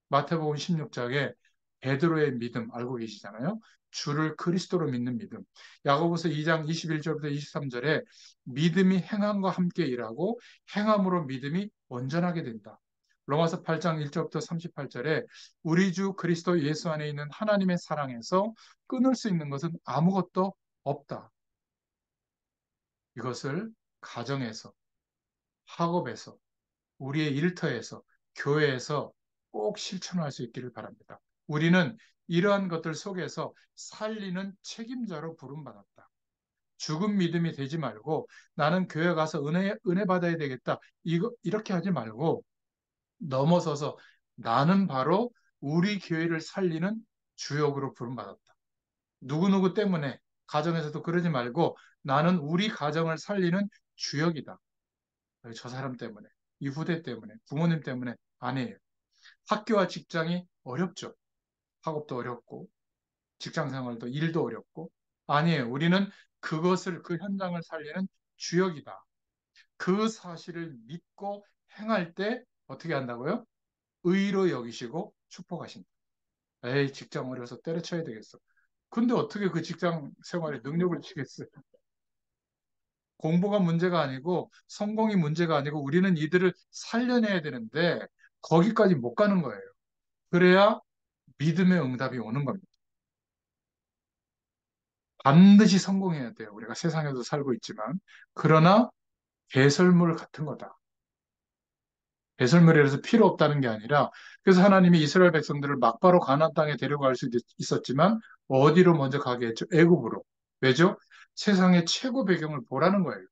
마태복음 16장에 베드로의 믿음 알고 계시잖아요. 주를 그리스도로 믿는 믿음. 야고보서 2장 21절부터 23절에 믿음이 행함과 함께 일하고 행함으로 믿음이 온전하게 된다. 로마서 8장 1절부터 38절에 우리 주 그리스도 예수 안에 있는 하나님의 사랑에서 끊을 수 있는 것은 아무것도 없다. 이것을 가정에서, 학업에서, 우리의 일터에서, 교회에서 꼭 실천할 수 있기를 바랍니다. 우리는 이러한 것들 속에서 살리는 책임자로 부름받았다. 죽은 믿음이 되지 말고 나는 교회 가서 은혜 받아야 되겠다. 이렇게 하지 말고 넘어서서 나는 바로 우리 교회를 살리는 주역으로 부름받았다. 누구누구 때문에 가정에서도 그러지 말고 나는 우리 가정을 살리는 주역이다. 저 사람 때문에, 이 후대 때문에, 부모님 때문에 아니에요. 학교와 직장이 어렵죠. 학업도 어렵고, 직장 생활도 일도 어렵고. 아니에요. 우리는 그 현장을 살리는 주역이다. 그 사실을 믿고 행할 때 어떻게 한다고요? 의로 여기시고 축복하신다. 에이, 직장 어려서 때려쳐야 되겠어. 근데 어떻게 그 직장 생활에 능력을 치겠어요? 공부가 문제가 아니고 성공이 문제가 아니고 우리는 이들을 살려내야 되는데 거기까지 못 가는 거예요. 그래야 믿음의 응답이 오는 겁니다. 반드시 성공해야 돼요. 우리가 세상에도 살고 있지만. 그러나 배설물 같은 거다. 배설물이라서 필요 없다는 게 아니라 그래서 하나님이 이스라엘 백성들을 막바로 가나안 땅에 데려갈 수 있었지만 어디로 먼저 가게 했죠? 애굽으로. 왜죠? 세상의 최고 배경을 보라는 거예요.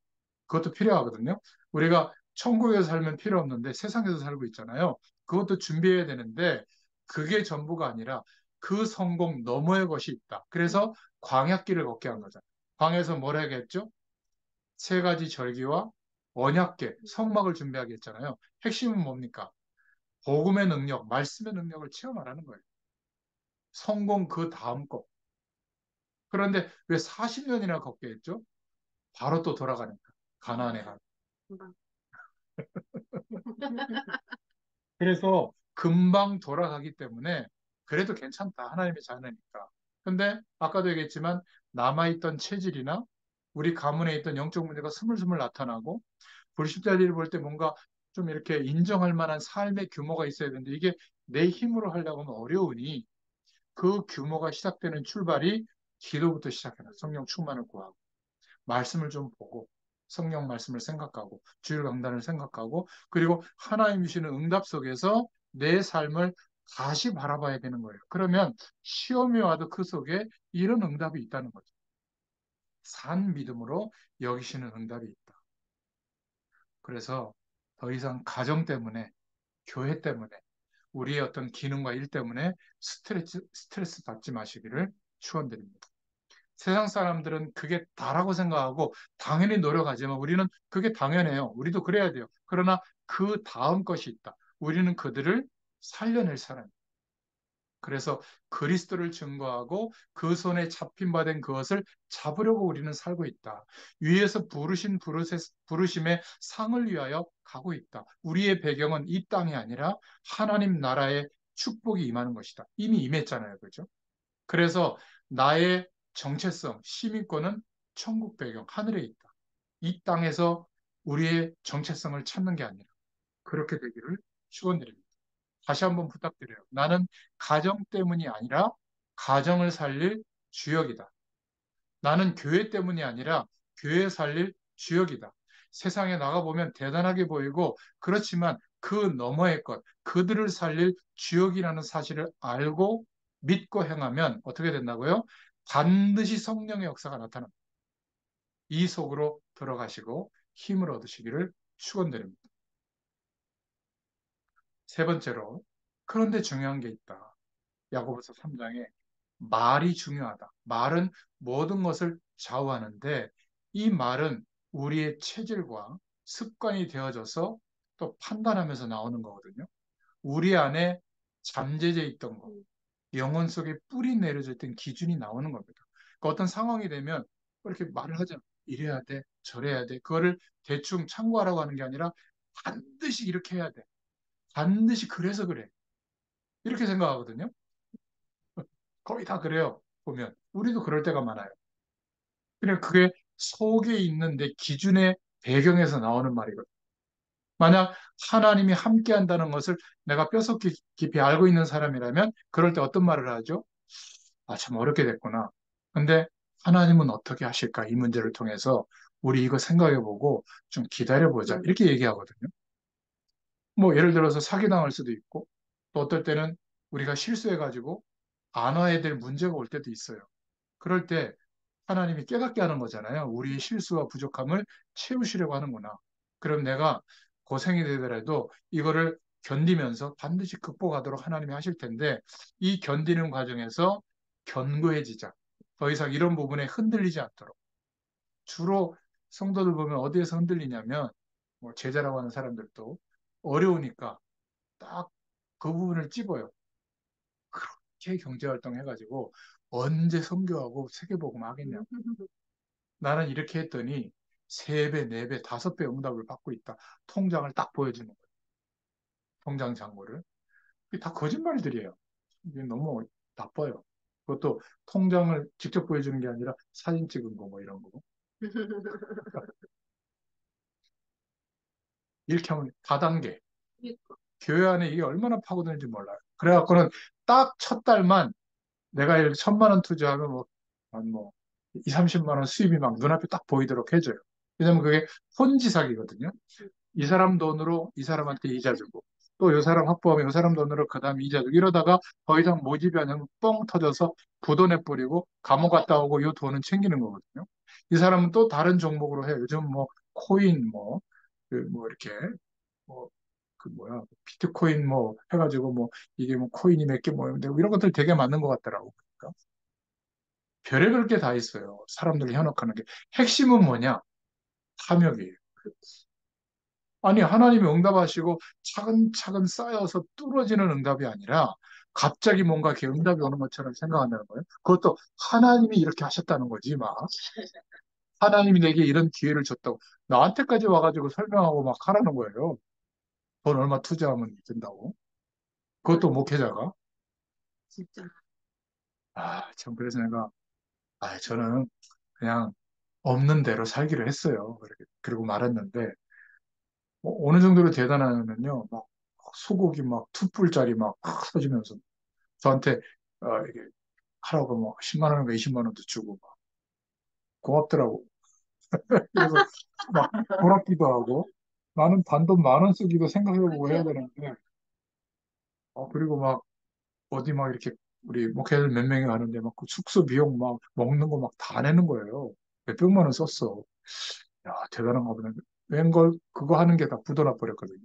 그것도 필요하거든요. 우리가 천국에서 살면 필요 없는데 세상에서 살고 있잖아요. 그것도 준비해야 되는데 그게 전부가 아니라 그 성공 너머의 것이 있다. 그래서 광야길을 걷게 한 거잖아요. 광야에서 뭘 하겠죠? 세 가지 절기와 언약궤, 성막을 준비하게 했잖아요. 핵심은 뭡니까? 복음의 능력, 말씀의 능력을 체험하라는 거예요. 성공 그 다음 거. 그런데 왜 40년이나 걷게 했죠? 바로 또 돌아가니까. 가나안에 가. 그래서 금방 돌아가기 때문에 그래도 괜찮다. 하나님의 자녀니까. 근데 아까도 얘기했지만 남아있던 체질이나 우리 가문에 있던 영적 문제가 스물스물 나타나고 불신자들이 볼 때 뭔가 좀 이렇게 인정할 만한 삶의 규모가 있어야 되는데 이게 내 힘으로 하려고 하면 어려우니 그 규모가 시작되는 출발이 기도부터 시작해요. 성령 충만을 구하고. 말씀을 좀 보고 성령 말씀을 생각하고 주일 강단을 생각하고 그리고 하나님 주시는 응답 속에서 내 삶을 다시 바라봐야 되는 거예요. 그러면 시험이 와도 그 속에 이런 응답이 있다는 거죠. 산 믿음으로 여기시는 응답이 있다. 그래서 더 이상 가정 때문에 교회 때문에 우리의 어떤 기능과 일 때문에 스트레스 받지 마시기를 축원드립니다. 세상 사람들은 그게 다라고 생각하고 당연히 노력하지만 우리는 그게 당연해요. 우리도 그래야 돼요. 그러나 그 다음 것이 있다. 우리는 그들을 살려낼 사람. 그래서 그리스도를 증거하고 그 손에 잡힌 바 된 그것을 잡으려고 우리는 살고 있다. 위에서 부르심의 상을 위하여 가고 있다. 우리의 배경은 이 땅이 아니라 하나님 나라의 축복이 임하는 것이다. 이미 임했잖아요. 그죠? 그래서 나의 정체성, 시민권은 천국 배경, 하늘에 있다. 이 땅에서 우리의 정체성을 찾는 게 아니라 그렇게 되기를 축원드립니다. 다시 한번 부탁드려요. 나는 가정 때문이 아니라 가정을 살릴 주역이다. 나는 교회 때문이 아니라 교회 살릴 주역이다. 세상에 나가보면 대단하게 보이고 그렇지만 그 너머의 것, 그들을 살릴 주역이라는 사실을 알고 믿고 행하면 어떻게 된다고요? 반드시 성령의 역사가 나타납니다. 이 속으로 들어가시고 힘을 얻으시기를 축원드립니다. 세 번째로 그런데 중요한 게 있다. 야고보서 3장에 말이 중요하다. 말은 모든 것을 좌우하는데 이 말은 우리의 체질과 습관이 되어져서 또 판단하면서 나오는 거거든요. 우리 안에 잠재져 있던 것, 영혼 속에 뿌리 내려져 있던 기준이 나오는 겁니다. 그러니까 어떤 상황이 되면 이렇게 말을 하잖아. 이래야 돼, 저래야 돼. 그거를 대충 참고하라고 하는 게 아니라 반드시 이렇게 해야 돼. 반드시 그래서 그래. 이렇게 생각하거든요. 거의 다 그래요. 보면. 우리도 그럴 때가 많아요. 그냥 그게 속에 있는데 기준의 배경에서 나오는 말이거든요. 만약 하나님이 함께 한다는 것을 내가 뼛속 깊이 알고 있는 사람이라면 그럴 때 어떤 말을 하죠? 아, 참 어렵게 됐구나. 근데 하나님은 어떻게 하실까? 이 문제를 통해서 우리 이거 생각해보고 좀 기다려보자. 이렇게 얘기하거든요. 뭐 예를 들어서 사기당할 수도 있고 또 어떨 때는 우리가 실수해가지고 안와야 될 문제가 올 때도 있어요. 그럴 때 하나님이 깨닫게 하는 거잖아요. 우리의 실수와 부족함을 채우시려고 하는구나. 그럼 내가 고생이 되더라도 이거를 견디면서 반드시 극복하도록 하나님이 하실 텐데 이 견디는 과정에서 견고해지자. 더 이상 이런 부분에 흔들리지 않도록. 주로 성도들 보면 어디에서 흔들리냐면 뭐 제자라고 하는 사람들도 어려우니까 딱 그 부분을 찝어요. 그렇게 경제활동 해가지고 언제 선교하고 세계복음 하겠냐. 나는 이렇게 했더니 3배, 4배, 5배 응답을 받고 있다. 통장을 딱 보여주는 거예요. 통장 잔고를. 이게 다 거짓말들이에요. 이게 너무 나빠요. 그것도 통장을 직접 보여주는 게 아니라 사진 찍은 거 뭐 이런 거. 이렇게 하면 다단계. 교회 안에 이게 얼마나 파고드는지 몰라요. 그래갖고는 딱 첫 달만 내가 이렇게 1,000만 원 투자하면 뭐, 한 뭐, 2, 30만 원 수입이 막 눈앞에 딱 보이도록 해줘요. 왜냐면 그게 혼지 사기거든요. 이 사람 돈으로 이 사람한테 이자 주고, 또 이 사람 확보하면 이 사람 돈으로 그 다음 이자 주고, 이러다가 더 이상 모집이 안 되면 뻥 터져서 부도내 뿌리고, 감옥 갔다 오고 이 돈은 챙기는 거거든요. 이 사람은 또 다른 종목으로 해요. 요즘 뭐, 코인 뭐, 그 뭐 이렇게, 뭐, 그 뭐야, 비트코인 뭐 해가지고 뭐, 이게 뭐 코인이 몇 개 모였는데, 이런 것들 되게 맞는 것 같더라고. 그러니까. 별의별 게 다 있어요. 사람들을 현혹하는 게. 핵심은 뭐냐? 탐욕이에요. 아니, 하나님이 응답하시고 차근차근 쌓여서 뚫어지는 응답이 아니라 갑자기 뭔가 이렇게 응답이 오는 것처럼 생각한다는 거예요. 그것도 하나님이 이렇게 하셨다는 거지, 막. 하나님이 내게 이런 기회를 줬다고. 나한테까지 와가지고 설명하고 막 하라는 거예요. 돈 얼마 투자하면 된다고. 그것도 목회자가. 진짜. 아, 참, 그래서 내가, 아, 저는 그냥 없는 대로 살기로 했어요. 그리고 말았는데, 어느 정도로 대단하면요, 막 소고기 막 툭불짜리 막 터지면서 저한테 이게 하라고 뭐 10만 원인가 20만 원도 주고 막 고맙더라고. 그래서 막 부럽기도 하고 나는 단돈 10,000원 쓰기도 생각해보고 해야 되는데 그리고 막 어디 막 이렇게 우리 목회자들 몇 명이 가는데 막 그 숙소 비용 막 먹는 거 막 다 내는 거예요. 몇백만 원 썼어. 야, 대단한가 보네. 웬걸 그거 하는 게 다 부도나 버렸거든요.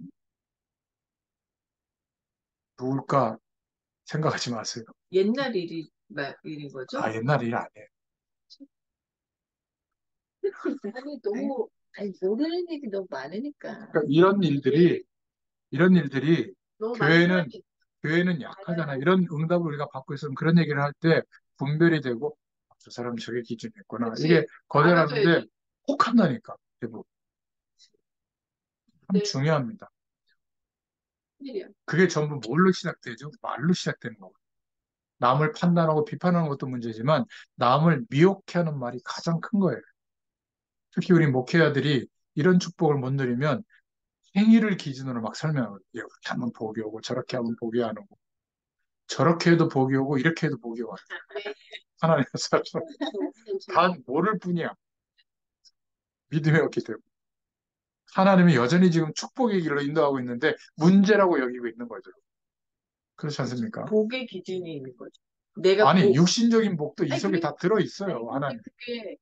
누굴까 생각하지 마세요. 옛날 일인 아, 거죠? 옛날 일 아니에요. 아니, 너무, 아니, 모르는 일이 너무 많으니까. 그러니까 이런 일들이 너무 많은 교회는 사람이 교회는 많아요. 약하잖아. 이런 응답을 우리가 받고 있으면 그런 얘기를 할 때 분별이 되고 저 사람 저게 기준이었구나. 이게 그치? 거절하는데 알아줘야지. 혹한다니까. 대부분. 참 네, 중요합니다. 큰일이야. 그게 전부 뭘로 시작되죠? 말로 시작되는 거고. 남을 판단하고 비판하는 것도 문제지만 남을 미혹해하는 말이 가장 큰 거예요. 특히 우리 목회자들이 이런 축복을 못 누리면 행위를 기준으로 막 설명을 이렇게 하면 복이 오고 저렇게 하면 복이 안 오고 저렇게 해도 복이 오고 이렇게 해도 복이 와요. 하나님의 사람 단 모를 뿐이야. 믿음이 없기 때문에. 하나님이 여전히 지금 축복의 길로 인도하고 있는데 문제라고 여기고 있는 거죠. 그렇지 않습니까? 복의 기준이 있는 거죠. 내가 아니, 육신적인 복도 이 아니, 속에 다 들어있어요. 근데 하나님. 그게,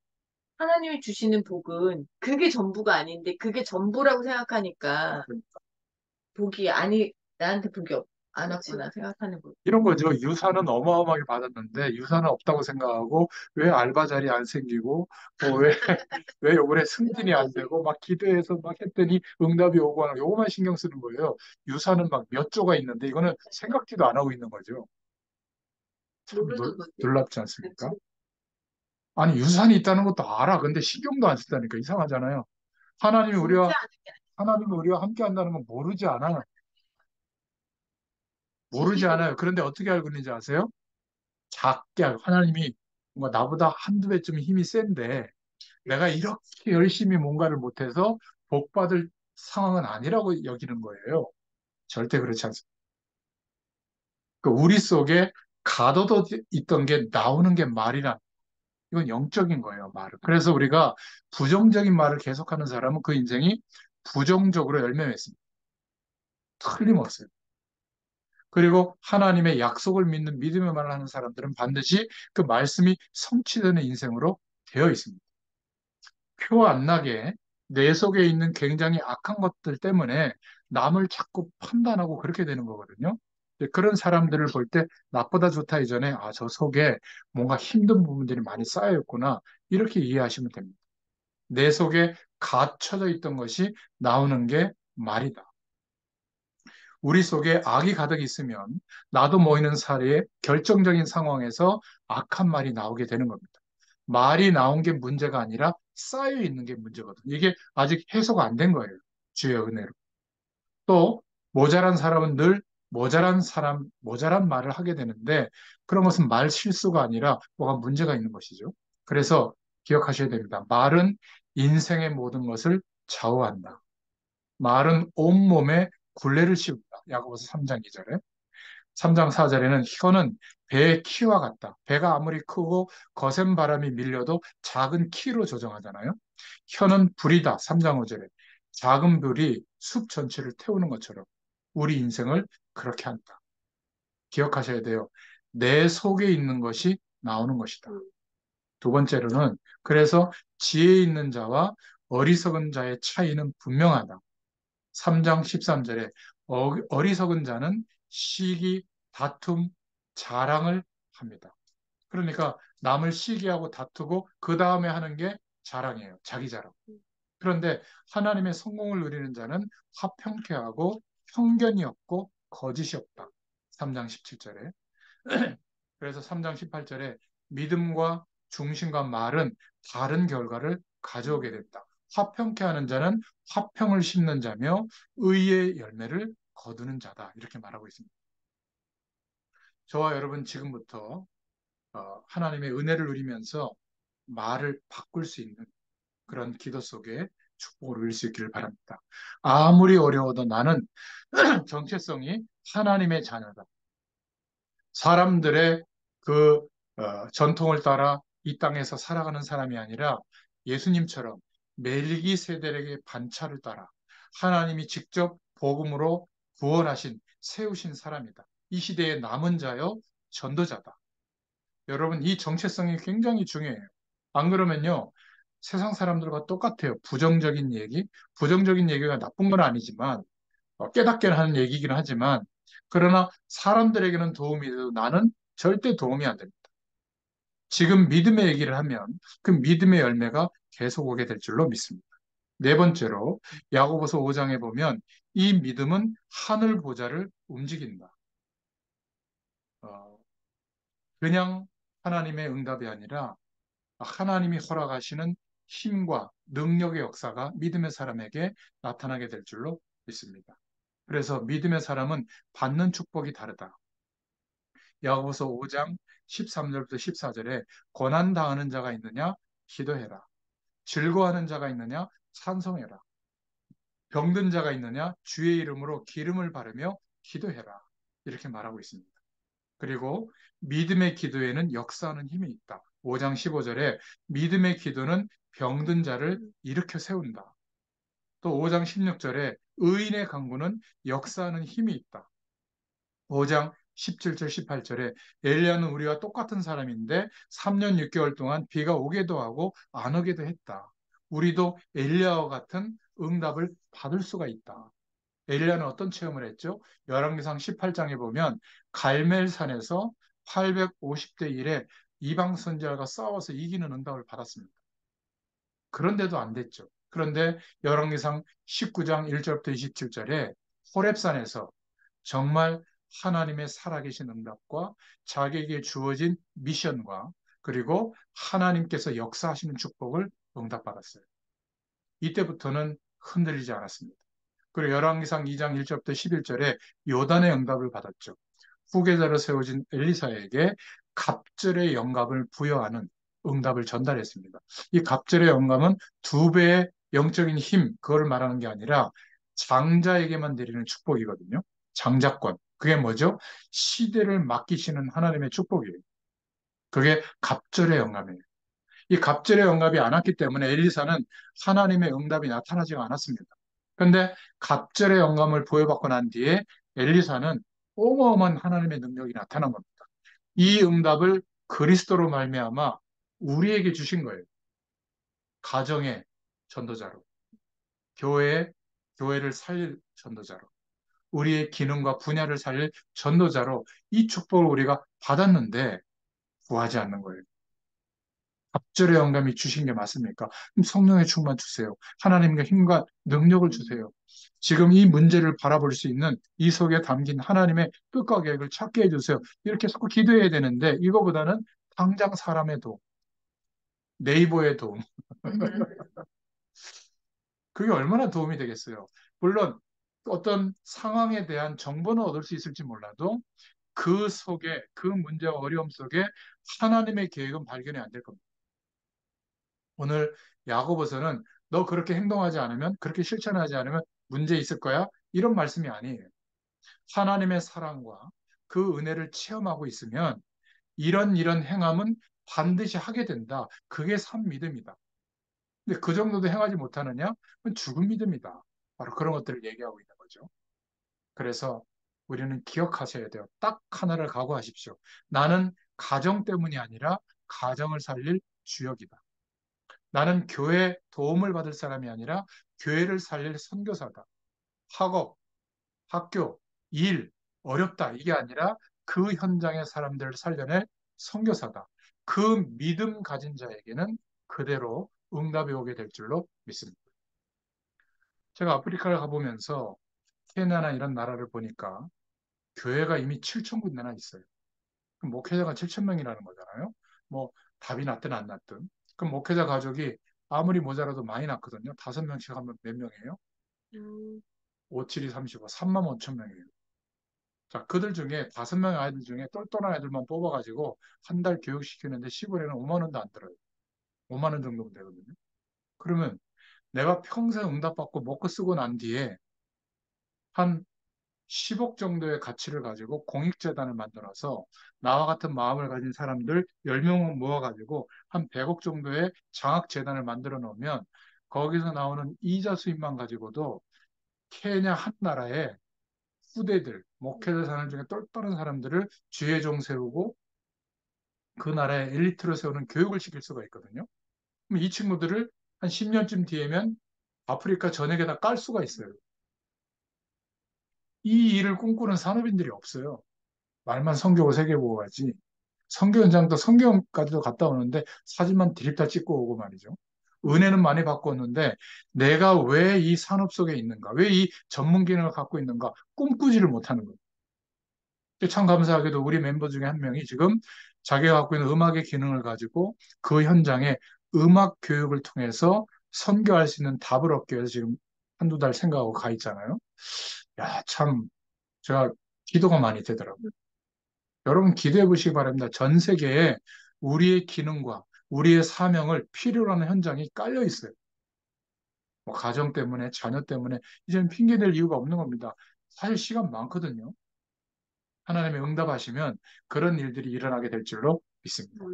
하나님이 주시는 복은 그게 전부가 아닌데, 그게 전부라고 생각하니까, 복이 아니, 나한테 복이 안 왔구나 생각하는 거죠. 이런 거죠. 유산은 어마어마하게 받았는데 유산은 없다고 생각하고 왜 알바 자리 안 생기고 왜 요번에 승진이 안 되고 막 기도해서 막 했더니 응답이 오고 하는 요거만 신경 쓰는 거예요. 유산은 막 몇 조가 있는데 이거는 생각지도 안 하고 있는 거죠. 참 모르는 거지. 놀랍지 않습니까? 아니 유산이 있다는 것도 알아. 근데 신경도 안 쓰다니까 이상하잖아요. 하나님이 우리와 진짜 하나님이 우리와 함께 한다는 건 모르지 않아요. 모르지 지식으로. 않아요. 그런데 어떻게 알고 있는지 아세요? 작게 알고 하나님이 뭔가 나보다 한두 배쯤 힘이 센데 내가 이렇게 열심히 뭔가를 못해서 복 받을 상황은 아니라고 여기는 거예요. 절대 그렇지 않습니다. 그 우리 속에 가둬져 있던 게 나오는 게 말이란, 이건 영적인 거예요, 말은. 그래서 우리가 부정적인 말을 계속하는 사람은 그 인생이 부정적으로 열매 맺습니다. 틀림없어요. 그리고 하나님의 약속을 믿는 믿음의 말을 하는 사람들은 반드시 그 말씀이 성취되는 인생으로 되어 있습니다. 표 안 나게 내 속에 있는 굉장히 악한 것들 때문에 남을 자꾸 판단하고 그렇게 되는 거거든요. 그런 사람들을 볼 때 나보다 좋다 이전에 아, 저 속에 뭔가 힘든 부분들이 많이 쌓여 있구나 이렇게 이해하시면 됩니다. 내 속에 갇혀져 있던 것이 나오는 게 말이다. 우리 속에 악이 가득 있으면 나도 모이는 사례에 결정적인 상황에서 악한 말이 나오게 되는 겁니다. 말이 나온 게 문제가 아니라 쌓여 있는 게 문제거든요. 이게 아직 해소가 안 된 거예요. 주의 은혜로. 또 모자란 사람은 늘 모자란 말을 하게 되는데 그런 것은 말 실수가 아니라 뭐가 문제가 있는 것이죠. 그래서 기억하셔야 됩니다. 말은 인생의 모든 것을 좌우한다. 말은 온몸에 굴레를 씌운다. 야고보서 3장 2절에. 3장 4절에는 혀는 배의 키와 같다. 배가 아무리 크고 거센 바람이 밀려도 작은 키로 조정하잖아요. 혀는 불이다. 3장 5절에. 작은 불이 숲 전체를 태우는 것처럼 우리 인생을 그렇게 한다. 기억하셔야 돼요. 내 속에 있는 것이 나오는 것이다. 두 번째로는 그래서 지혜 있는 자와 어리석은 자의 차이는 분명하다. 3장 13절에 어리석은 자는 시기, 다툼, 자랑을 합니다. 그러니까 남을 시기하고 다투고 그 다음에 하는 게 자랑이에요. 자기 자랑. 그런데 하나님의 성공을 누리는 자는 화평케 하고 편견이 없고 거짓이 없다. 3장 17절에. 그래서 3장 18절에 믿음과 중심과 말은 다른 결과를 가져오게 됐다. 화평케 하는 자는 화평을 심는 자며 의의 열매를 거두는 자다. 이렇게 말하고 있습니다. 저와 여러분 지금부터 하나님의 은혜를 누리면서 말을 바꿀 수 있는 그런 기도 속에 축복을 누릴 수 있기를 바랍니다. 아무리 어려워도 나는 정체성이 하나님의 자녀다. 사람들의 그 전통을 따라 이 땅에서 살아가는 사람이 아니라 예수님처럼 멜기세덱의 반차를 따라 하나님이 직접 복음으로 구원하신 세우신 사람이다. 이 시대의 남은 자여 전도자다. 여러분 이 정체성이 굉장히 중요해요. 안 그러면요 세상 사람들과 똑같아요. 부정적인 얘기가 나쁜 건 아니지만 깨닫게 하는 얘기긴 하지만 그러나 사람들에게는 도움이 돼도 나는 절대 도움이 안 됩니다. 지금 믿음의 얘기를 하면 그 믿음의 열매가 계속 오게 될 줄로 믿습니다. 네 번째로 야고보서 5장에 보면 이 믿음은 하늘 보좌를 움직인다. 어, 그냥 하나님의 응답이 아니라 하나님이 허락하시는 힘과 능력의 역사가 믿음의 사람에게 나타나게 될 줄로 믿습니다. 그래서 믿음의 사람은 받는 축복이 다르다. 야고보서 5장 13절부터 14절에 고난 당하는 자가 있느냐 기도해라. 즐거워하는 자가 있느냐 찬송해라. 병든 자가 있느냐 주의 이름으로 기름을 바르며 기도해라. 이렇게 말하고 있습니다. 그리고 믿음의 기도에는 역사하는 힘이 있다. 5장 15절에 믿음의 기도는 병든 자를 일으켜 세운다. 또 5장 16절에 의인의 강구는 역사하는 힘이 있다. 5장 17절, 18절에 엘리야는 우리와 똑같은 사람인데 3년 6개월 동안 비가 오기도 하고 안 오기도 했다. 우리도 엘리야와 같은 응답을 받을 수가 있다. 엘리야는 어떤 체험을 했죠? 열왕기상 18장에 보면 갈멜산에서 850대 1에 이방 선지자가 싸워서 이기는 응답을 받았습니다. 그런데도 안 됐죠. 그런데 열왕기상 19장 1절부터 27절에 호렙산에서 정말 하나님의 살아계신 응답과 자기에게 주어진 미션과 그리고 하나님께서 역사하시는 축복을 응답받았어요. 이때부터는 흔들리지 않았습니다. 그리고 열왕기상 2장 1절부터 11절에 요단의 응답을 받았죠. 후계자로 세워진 엘리사에게 갑절의 영감을 부여하는 응답을 전달했습니다. 이 갑절의 영감은 두 배의 영적인 힘, 그걸 말하는 게 아니라 장자에게만 내리는 축복이거든요. 장자권. 그게 뭐죠? 시대를 맡기시는 하나님의 축복이에요. 그게 갑절의 영감이에요. 이 갑절의 응답이 안 왔기 때문에 엘리사는 하나님의 응답이 나타나지 않았습니다. 그런데 갑절의 영감을 부여받고 난 뒤에 엘리사는 어마어마한 하나님의 능력이 나타난 겁니다. 이 응답을 그리스도로 말미암아 우리에게 주신 거예요. 가정의 전도자로, 교회의 교회를 살릴 전도자로, 우리의 기능과 분야를 살릴 전도자로 이 축복을 우리가 받았는데 구하지 않는 거예요. 갑절의 영감이 주신 게 맞습니까? 그럼 성령의 충만 주세요. 하나님과 힘과 능력을 주세요. 지금 이 문제를 바라볼 수 있는 이 속에 담긴 하나님의 뜻과 계획을 찾게 해주세요. 이렇게 자꾸 기도해야 되는데 이거보다는 당장 사람의 도움, 네이버의 도움, 그게 얼마나 도움이 되겠어요. 물론 어떤 상황에 대한 정보는 얻을 수 있을지 몰라도 그 속에 그 문제와 어려움 속에 하나님의 계획은 발견이 안 될 겁니다. 오늘 야고보서는 너 그렇게 행동하지 않으면, 그렇게 실천하지 않으면 문제 있을 거야? 이런 말씀이 아니에요. 하나님의 사랑과 그 은혜를 체험하고 있으면 이런 행함은 반드시 하게 된다. 그게 참 믿음이다. 근데 그 정도도 행하지 못하느냐? 그건 죽은 믿음이다. 바로 그런 것들을 얘기하고 있는 거죠. 그래서 우리는 기억하셔야 돼요. 딱 하나를 각오하십시오. 나는 가정 때문이 아니라 가정을 살릴 주역이다. 나는 교회 도움을 받을 사람이 아니라 교회를 살릴 선교사다. 학업, 학교, 일, 어렵다. 이게 아니라 그 현장의 사람들을 살려낼 선교사다. 그 믿음 가진 자에게는 그대로 응답이 오게 될 줄로 믿습니다. 제가 아프리카를 가보면서 케냐나 이런 나라를 보니까 교회가 이미 7천 군데나 있어요. 그럼 목회자가 7천 명이라는 거잖아요. 뭐 답이 났든 안 났든. 그럼 목회자 가족이 아무리 모자라도 많이 났거든요. 5명씩 하면 몇 명이에요? 음, 5, 7이 35, 3만 5천 명이에요. 자, 그들 중에 5명의 아이들 중에 똘똘한 아이들만 뽑아가지고 한 달 교육시키는데 시골에는 5만 원도 안 들어요. 5만 원 정도면 되거든요. 그러면 내가 평생 응답받고 먹고 쓰고 난 뒤에 한 10억 정도의 가치를 가지고 공익재단을 만들어서 나와 같은 마음을 가진 사람들 10명을 모아가지고 한 100억 정도의 장학재단을 만들어 놓으면 거기서 나오는 이자 수입만 가지고도 케냐 한 나라의 후대들, 목회자 사람 중에 똘똘한 사람들을 주의종 세우고 그 나라의 엘리트로 세우는 교육을 시킬 수가 있거든요. 그럼 이 친구들을 한 10년쯤 뒤에면 아프리카 전역에다 깔 수가 있어요. 이 일을 꿈꾸는 산업인들이 없어요. 말만 성경을 새겨보고 가지. 성교 현장도 성경까지도 갔다 오는데 사진만 드립다 찍고 오고 말이죠. 은혜는 많이 받고 왔는데 내가 왜 이 산업 속에 있는가? 왜 이 전문 기능을 갖고 있는가? 꿈꾸지를 못하는 거예요. 참 감사하게도 우리 멤버 중에 한 명이 지금 자기가 갖고 있는 음악의 기능을 가지고 그 현장에 음악 교육을 통해서 선교할 수 있는 답을 얻기 위해서 지금 한두 달 생각하고 가 있잖아요. 야, 참 제가 기도가 많이 되더라고요. 여러분 기도해 보시기 바랍니다. 전 세계에 우리의 기능과 우리의 사명을 필요로 하는 현장이 깔려 있어요. 뭐 가정 때문에, 자녀 때문에, 이제는 핑계댈 이유가 없는 겁니다. 사실 시간 많거든요. 하나님의 응답하시면 그런 일들이 일어나게 될 줄로 믿습니다.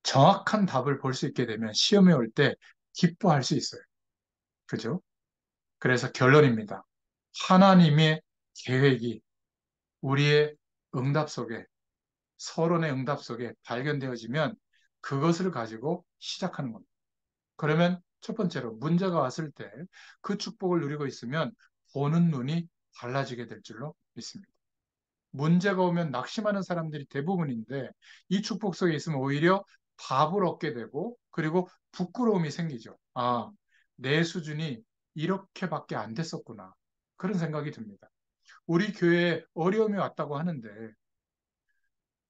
정확한 답을 볼 수 있게 되면 시험에 올 때 기뻐할 수 있어요. 그죠? 그래서 결론입니다. 하나님의 계획이 우리의 응답 속에 서론의 응답 속에 발견되어지면 그것을 가지고 시작하는 겁니다. 그러면 첫 번째로 문제가 왔을 때 그 축복을 누리고 있으면 보는 눈이 달라지게 될 줄로 믿습니다. 문제가 오면 낙심하는 사람들이 대부분인데 이 축복 속에 있으면 오히려 답을 얻게 되고 그리고 부끄러움이 생기죠. 아, 내 수준이 이렇게밖에 안 됐었구나. 그런 생각이 듭니다. 우리 교회에 어려움이 왔다고 하는데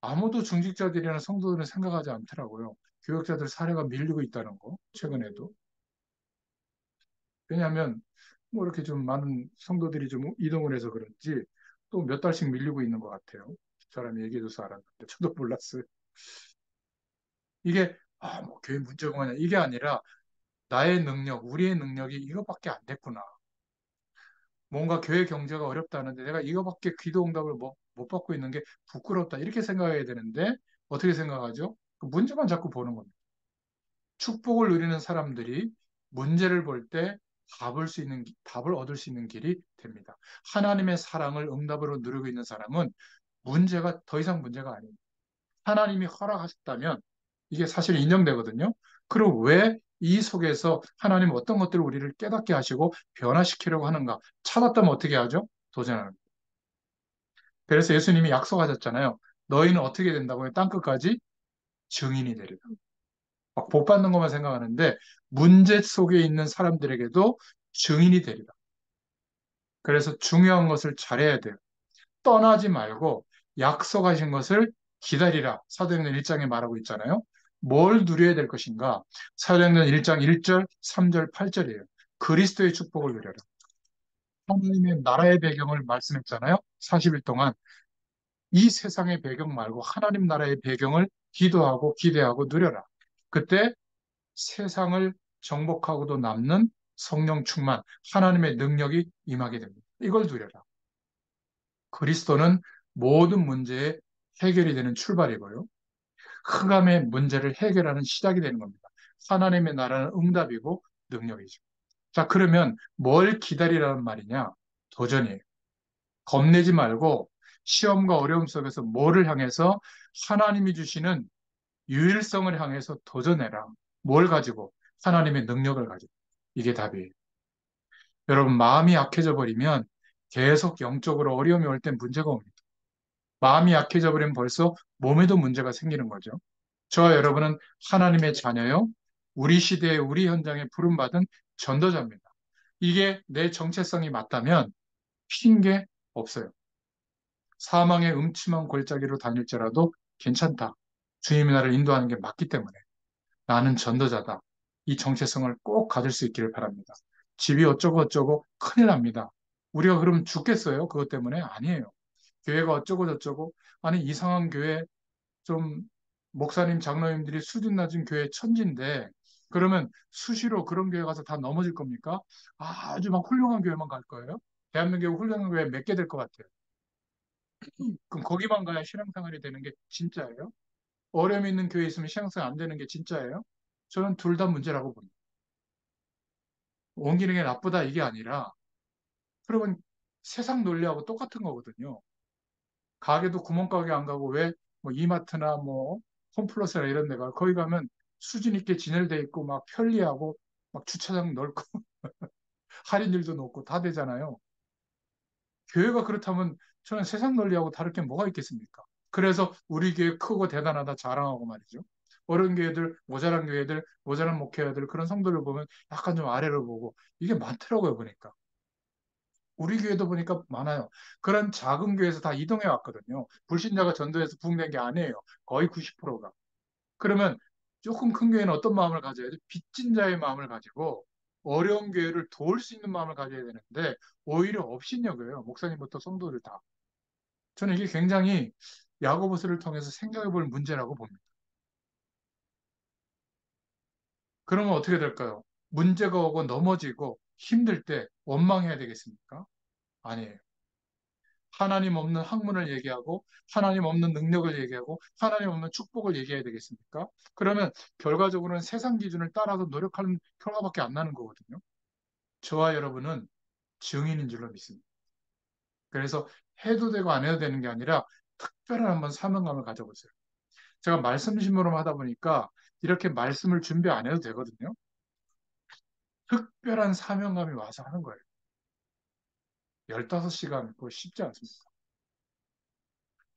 아무도 중직자들이나 성도들은 생각하지 않더라고요. 교역자들 사례가 밀리고 있다는 거, 최근에도. 왜냐하면, 뭐 이렇게 좀 많은 성도들이 좀 이동을 해서 그런지 또 몇 달씩 밀리고 있는 것 같아요. 사람이 얘기해줘서 알았는데, 저도 몰랐어요. 이게, 뭐 교회 문제가 뭐냐, 이게 아니라 나의 능력, 우리의 능력이 이것밖에 안 됐구나. 뭔가 교회 경제가 어렵다는데 내가 이거밖에 기도 응답을 못 받고 있는 게 부끄럽다. 이렇게 생각해야 되는데 어떻게 생각하죠? 그 문제만 자꾸 보는 겁니다. 축복을 누리는 사람들이 문제를 볼 때 답을 얻을 수 있는 길이 됩니다. 하나님의 사랑을 응답으로 누리고 있는 사람은 문제가 더 이상 문제가 아닙니다. 하나님이 허락하셨다면 이게 사실 인정되거든요. 그럼 왜 이 속에서 하나님 어떤 것들을 우리를 깨닫게 하시고 변화시키려고 하는가? 찾았다면 어떻게 하죠? 도전하는 거예요. 그래서 예수님이 약속하셨잖아요. 너희는 어떻게 된다고요? 땅끝까지 증인이 되리라. 막 복 받는 것만 생각하는데 문제 속에 있는 사람들에게도 증인이 되리라. 그래서 중요한 것을 잘해야 돼요. 떠나지 말고 약속하신 것을 기다리라. 사도행전 1장에 말하고 있잖아요. 뭘 누려야 될 것인가? 사도행전 1장 1절, 3절, 8절이에요. 그리스도의 축복을 누려라. 하나님의 나라의 배경을 말씀했잖아요. 40일 동안. 이 세상의 배경 말고 하나님 나라의 배경을 기도하고 기대하고 누려라. 그때 세상을 정복하고도 남는 성령 충만, 하나님의 능력이 임하게 됩니다. 이걸 누려라. 그리스도는 모든 문제의 해결이 되는 출발이고요. 흑암의 문제를 해결하는 시작이 되는 겁니다. 하나님의 나라는 응답이고 능력이죠. 자, 그러면 뭘 기다리라는 말이냐? 도전이에요. 겁내지 말고 시험과 어려움 속에서 뭐를 향해서 하나님이 주시는 유일성을 향해서 도전해라. 뭘 가지고? 하나님의 능력을 가지고. 이게 답이에요. 여러분, 마음이 약해져 버리면 계속 영적으로 어려움이 올 땐 문제가 옵니다. 마음이 약해져 버리면 벌써 몸에도 문제가 생기는 거죠. 저와 여러분은 하나님의 자녀요. 우리 시대에 우리 현장에 부름받은 전도자입니다. 이게 내 정체성이 맞다면 핑계 없어요. 사망의 음침한 골짜기로 다닐지라도 괜찮다. 주님이 나를 인도하는 게 맞기 때문에 나는 전도자다. 이 정체성을 꼭 가질 수 있기를 바랍니다. 집이 어쩌고 어쩌고 큰일 납니다. 우리가 그럼 죽겠어요? 그것 때문에? 아니에요. 교회가 어쩌고 저쩌고 아니 이상한 교회 좀 목사님 장로님들이 수준 낮은 교회 천지인데 그러면 수시로 그런 교회 가서 다 넘어질 겁니까? 아주 막 훌륭한 교회만 갈 거예요? 대한민국 훌륭한 교회 몇 개 될 것 같아요. 그럼 거기만 가야 신앙생활이 되는 게 진짜예요? 어려움 있는 교회 있으면 신앙생활 안 되는 게 진짜예요? 저는 둘 다 문제라고 봅니다. 옮기는 게 나쁘다 이게 아니라 그러면 세상 논리하고 똑같은 거거든요. 가게도 구멍가게 안 가고 왜 뭐 이마트나 뭐 홈플러스나 이런 데가 거기 가면 수준 있게 진열돼 있고 막 편리하고 막 주차장 넓고 할인율도 높고 다 되잖아요. 교회가 그렇다면 저는 세상 논리하고 다를 게 뭐가 있겠습니까? 그래서 우리 교회 크고 대단하다 자랑하고 말이죠. 어려운 교회들, 모자란 교회들, 모자란 목회자들 그런 성도를 보면 약간 좀 아래로 보고 이게 많더라고요 보니까. 우리 교회도 보니까 많아요. 그런 작은 교회에서 다 이동해 왔거든요. 불신자가 전도해서 부흥된 게 아니에요. 거의 90%가. 그러면 조금 큰 교회는 어떤 마음을 가져야 돼? 빚진 자의 마음을 가지고 어려운 교회를 도울 수 있는 마음을 가져야 되는데 오히려 업신여겨요. 목사님부터 성도들 다. 저는 이게 굉장히 야고보서를 통해서 생각해 볼 문제라고 봅니다. 그러면 어떻게 될까요? 문제가 오고 넘어지고 힘들 때 원망해야 되겠습니까? 아니에요. 하나님 없는 학문을 얘기하고 하나님 없는 능력을 얘기하고 하나님 없는 축복을 얘기해야 되겠습니까? 그러면 결과적으로는 세상 기준을 따라서 노력하는 결과밖에 안 나는 거거든요. 저와 여러분은 증인인 줄로 믿습니다. 그래서 해도 되고 안 해도 되는 게 아니라 특별한 한번 사명감을 가져보세요. 제가 말씀 심으로 하다 보니까 이렇게 말씀을 준비 안 해도 되거든요. 특별한 사명감이 와서 하는 거예요. 15시간, 그거 쉽지 않습니다.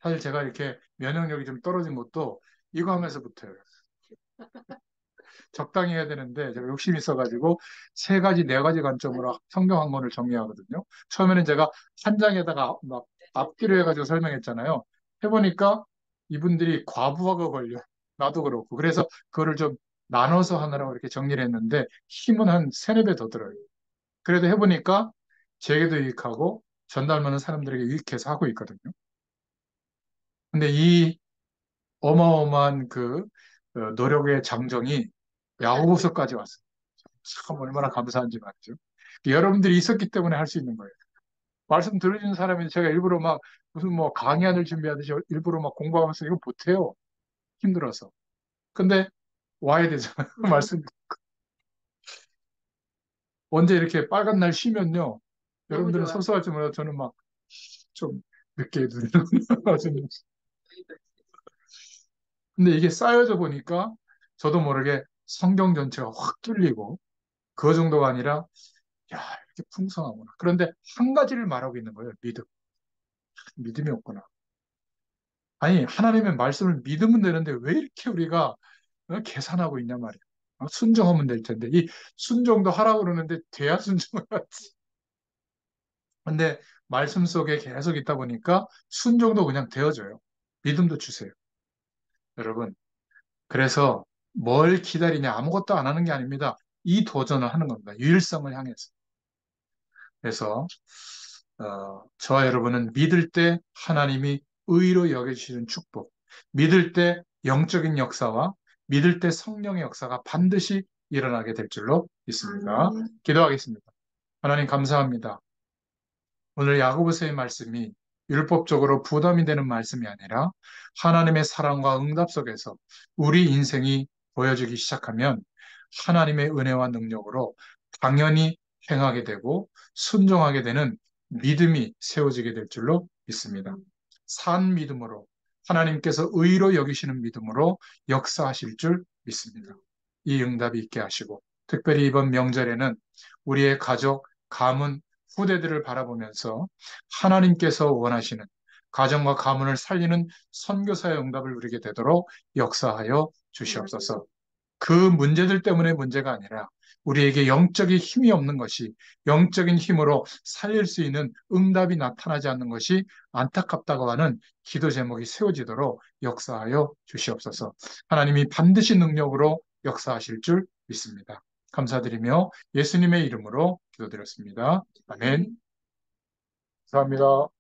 사실 제가 이렇게 면역력이 좀 떨어진 것도 이거 하면서부터예요. 적당히 해야 되는데 제가 욕심이 있어가지고 세 가지, 네 가지 관점으로 성경 한 권을 정리하거든요. 처음에는 제가 한 장에다가 막 앞뒤로 해가지고 설명했잖아요. 해보니까 이분들이 과부하가 걸려. 나도 그렇고. 그래서 그거를 좀 나눠서 하느라고 이렇게 정리를 했는데 힘은 한 세네 배 더 들어요. 그래도 해보니까 제게도 유익하고 전달하는 사람들에게 유익해서 하고 있거든요. 근데 이 어마어마한 그 노력의 장정이 야고보서까지 왔어요. 참 얼마나 감사한지 말이죠. 여러분들이 있었기 때문에 할 수 있는 거예요. 말씀 들어주는 사람이 제가 일부러 막 무슨 뭐 강의안을 준비하듯이 일부러 막 공부하면서 이거 못해요. 힘들어서. 근데 와야 되잖아요. 말씀. 언제 이렇게 빨간 날 쉬면요. 너무 여러분들은 좋아. 소소할지 몰라도 저는 막 좀 늦게 눈을 근데 이게 쌓여져 보니까 저도 모르게 성경 전체가 확 뚫리고 그 정도가 아니라 야, 이렇게 풍성하구나. 그런데 한 가지를 말하고 있는 거예요. 믿음. 믿음이 없구나. 아니, 하나님의 말씀을 믿으면 되는데 왜 이렇게 우리가 계산하고 있냐 말이에요. 순종하면 될 텐데. 이 순종도 하라고 그러는데 돼야 순종을 하지. 근데 말씀 속에 계속 있다 보니까 순종도 그냥 되어져요. 믿음도 주세요. 여러분. 그래서 뭘 기다리냐 아무것도 안 하는 게 아닙니다. 이 도전을 하는 겁니다. 유일성을 향해서. 그래서 저와 여러분은 믿을 때 하나님이 의로 여겨주시는 축복, 믿을 때 영적인 역사와 믿을 때 성령의 역사가 반드시 일어나게 될 줄로 믿습니다. 기도하겠습니다. 하나님 감사합니다. 오늘 야고보서의 말씀이 율법적으로 부담이 되는 말씀이 아니라 하나님의 사랑과 응답 속에서 우리 인생이 보여지기 시작하면 하나님의 은혜와 능력으로 당연히 행하게 되고 순종하게 되는 믿음이 세워지게 될 줄로 믿습니다. 산 믿음으로 하나님께서 의로 여기시는 믿음으로 역사하실 줄 믿습니다. 이 응답이 있게 하시고 특별히 이번 명절에는 우리의 가족, 가문, 후대들을 바라보면서 하나님께서 원하시는 가정과 가문을 살리는 선교사의 응답을 누리게 되도록 역사하여 주시옵소서. 그 문제들 때문에 문제가 아니라 우리에게 영적인 힘이 없는 것이 영적인 힘으로 살릴 수 있는 응답이 나타나지 않는 것이 안타깝다고 하는 기도 제목이 세워지도록 역사하여 주시옵소서. 하나님이 반드시 능력으로 역사하실 줄 믿습니다. 감사드리며 예수님의 이름으로 기도드렸습니다. 아멘. 감사합니다.